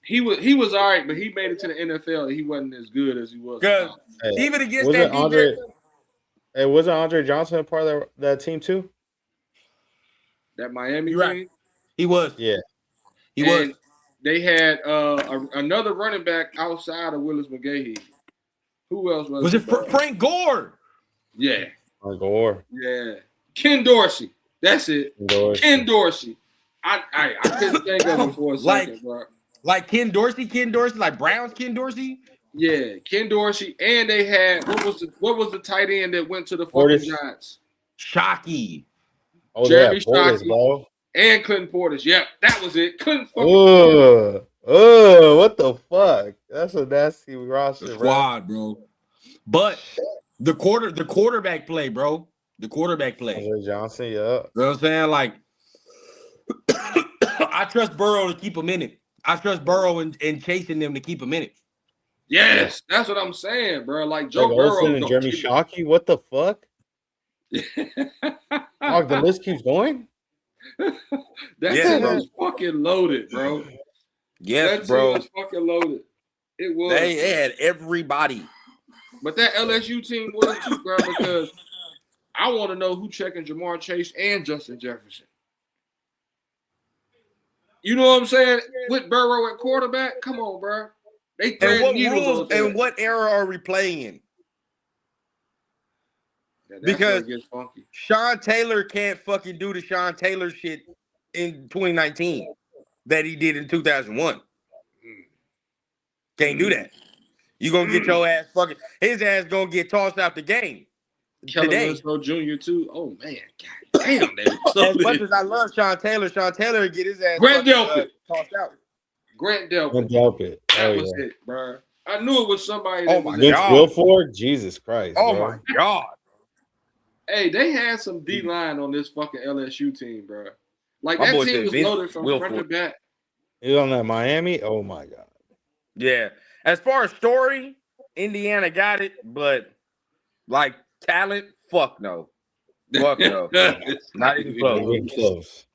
He was all right, but he made it to the NFL. He wasn't as good as he was. Because Hey, even against was that it Andre? defense, Hey, wasn't Andre Johnson a part of that team too? That Miami You're team. right. he was. Yeah. He was. And they had another running back outside of Willis McGahee. Who else was Was it bro? Frank Gore? Yeah, Gore. yeah. Ken Dorsey. That's it. Ken Dorsey. I couldn't think of him for a second, bro. Like Ken Dorsey, like Browns Ken Dorsey? Yeah, Ken Dorsey, and they had what was the tight end that went to the Portis. fucking Giants? Shockey. Oh, Jeremy yeah, Portis, Shockey. bro. And Clinton Portis. Yep, that was it. Clinton fucking What the fuck? That's a nasty roster, bro. Squad, bro. But the quarterback play, bro. The quarterback play. Andre Johnson, yeah. You know what I'm saying? Like, I trust Burrow to keep him in it. I trust Burrow in chasing them to keep him in it. Yes, that's what I'm saying, bro. Like Joe Like Burrow Olsen and Jeremy Shockey, what the fuck? Dog, the list keeps going. That Yeah, team bro. was fucking loaded, bro. Yes, That bro. team was fucking loaded. It was. They had everybody. But that LSU team was too, bro, because I want to know who checking Jamar Chase and Justin Jefferson. You know what I'm saying? With Burrow at quarterback, come on, bro. They And thread what needles rules on that. and what era are we playing in? Yeah, that's because- where it gets funky. Sean Taylor can't fucking do the Sean Taylor shit in 2019 that he did in 2001. Can't do that. You gonna get your ass fucking. His ass gonna get tossed out the game Kellen today. Winslow Jr. too. Oh man, god damn, they were As much loaded. as I love Sean Taylor would get his ass Grant fucking, Delpit. tossed out. Grant Delpit. Can't help it. That Oh, was yeah. it, bro. I knew it was somebody. Oh That my was Vince God. Wilfork, Jesus Christ. Oh bro. my god. Hey, they had some D line on this fucking LSU team, bro. Like My that boy team said was Vince loaded from front to Wilfork. back. He on that Miami? Oh my God. Yeah. As far as story, Indiana got it, but like talent, fuck no. Fuck no. Not even close. Not even close.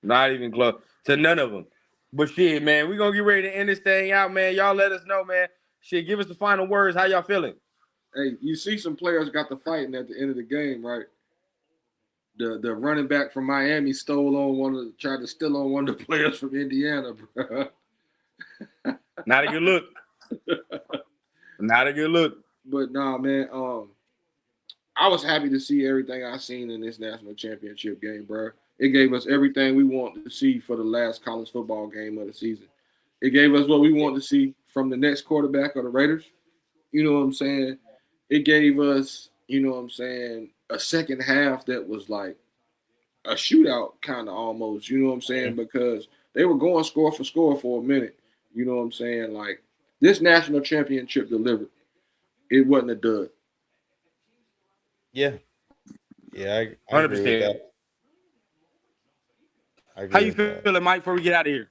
Not even close to none of them. But shit, man, we gonna get ready to end this thing out, man. Y'all let us know, man. Shit, give us the final words. How y'all feeling? Hey, you see some players got the fighting at the end of the game, right? The running back from Miami tried to steal on one of the players from Indiana, bro. Not a good look. Not a good look. But nah, man. I was happy to see everything I seen in this national championship game, bro. It gave us everything we wanted to see for the last college football game of the season. It gave us what we wanted to see from the next quarterback of the Raiders. You know what I'm saying? It gave us, you know what I'm saying, a second half that was like a shootout kind of almost, you know what I'm saying? Because they were going score for a minute. You know what I'm saying? Like this national championship delivered. It wasn't a dud. Yeah, yeah, I agree with 100%. that. I How agree you with that. feeling, Mike, before we get out of here?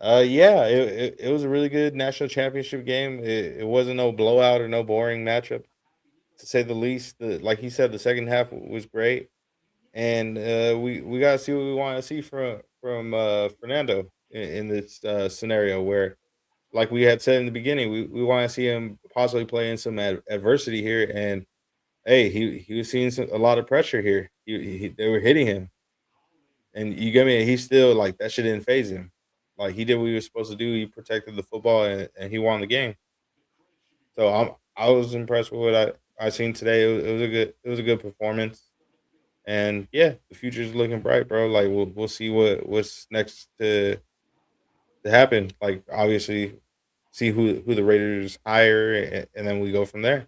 Yeah, it was a really good national championship game. It wasn't no blowout or no boring matchup, to say the least. Like he said, the second half was great, and we got to see what we want to see from Fernando in this scenario where, like we had said in the beginning, we want to see him possibly play in some adversity here. And hey, he was seeing a lot of pressure here. They were hitting him, and you get me. He's still like that. Shit didn't phase him. Like he did what he was supposed to do. He protected the football, and he won the game. So I was impressed with what I seen today. It was a good performance. And yeah, the future's looking bright, bro. Like we'll see what's next to happen. Like obviously, see who the Raiders hire, and then we go from there.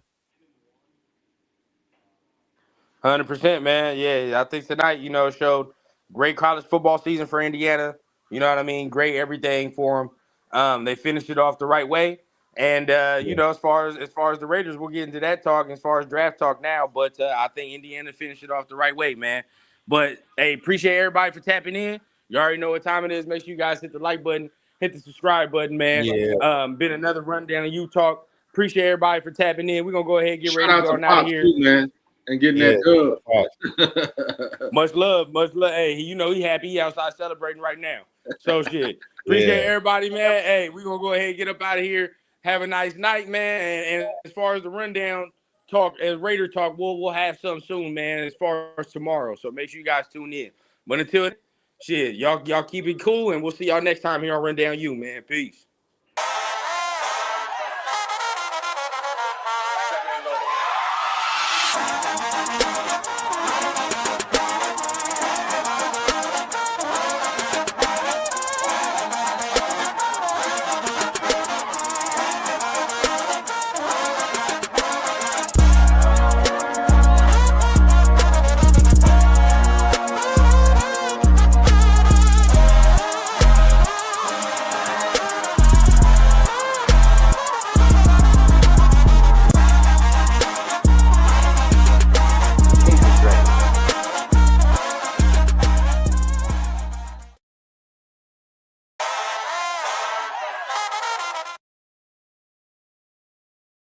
100%, man. Yeah, I think tonight, showed great college football season for Indiana. You know what I mean? Great everything for them. They finished it off the right way. And Yeah, as far as the Raiders, we'll get into that talk as far as draft talk now. But I think Indiana finished it off the right way, man. But hey, appreciate everybody for tapping in. You already know what time it is. Make sure you guys hit the like button, hit the subscribe button, man. yeah. Been another rundown of you talk. Appreciate everybody for tapping in. We're gonna go ahead and get Shout ready to out go to on out of Pops here. too, man, and getting Yeah, that dub. Much love, much love. Hey, he happy. He outside celebrating right now. So shit. Appreciate yeah. everybody, man. Hey, we gonna go ahead and get up out of here. Have a nice night, man. And as far as the rundown talk, as Raider talk, we'll have something soon, man. As far as tomorrow, so make sure you guys tune in. But until then, shit, y'all keep it cool, and we'll see y'all next time here on Rundown You, man. Peace.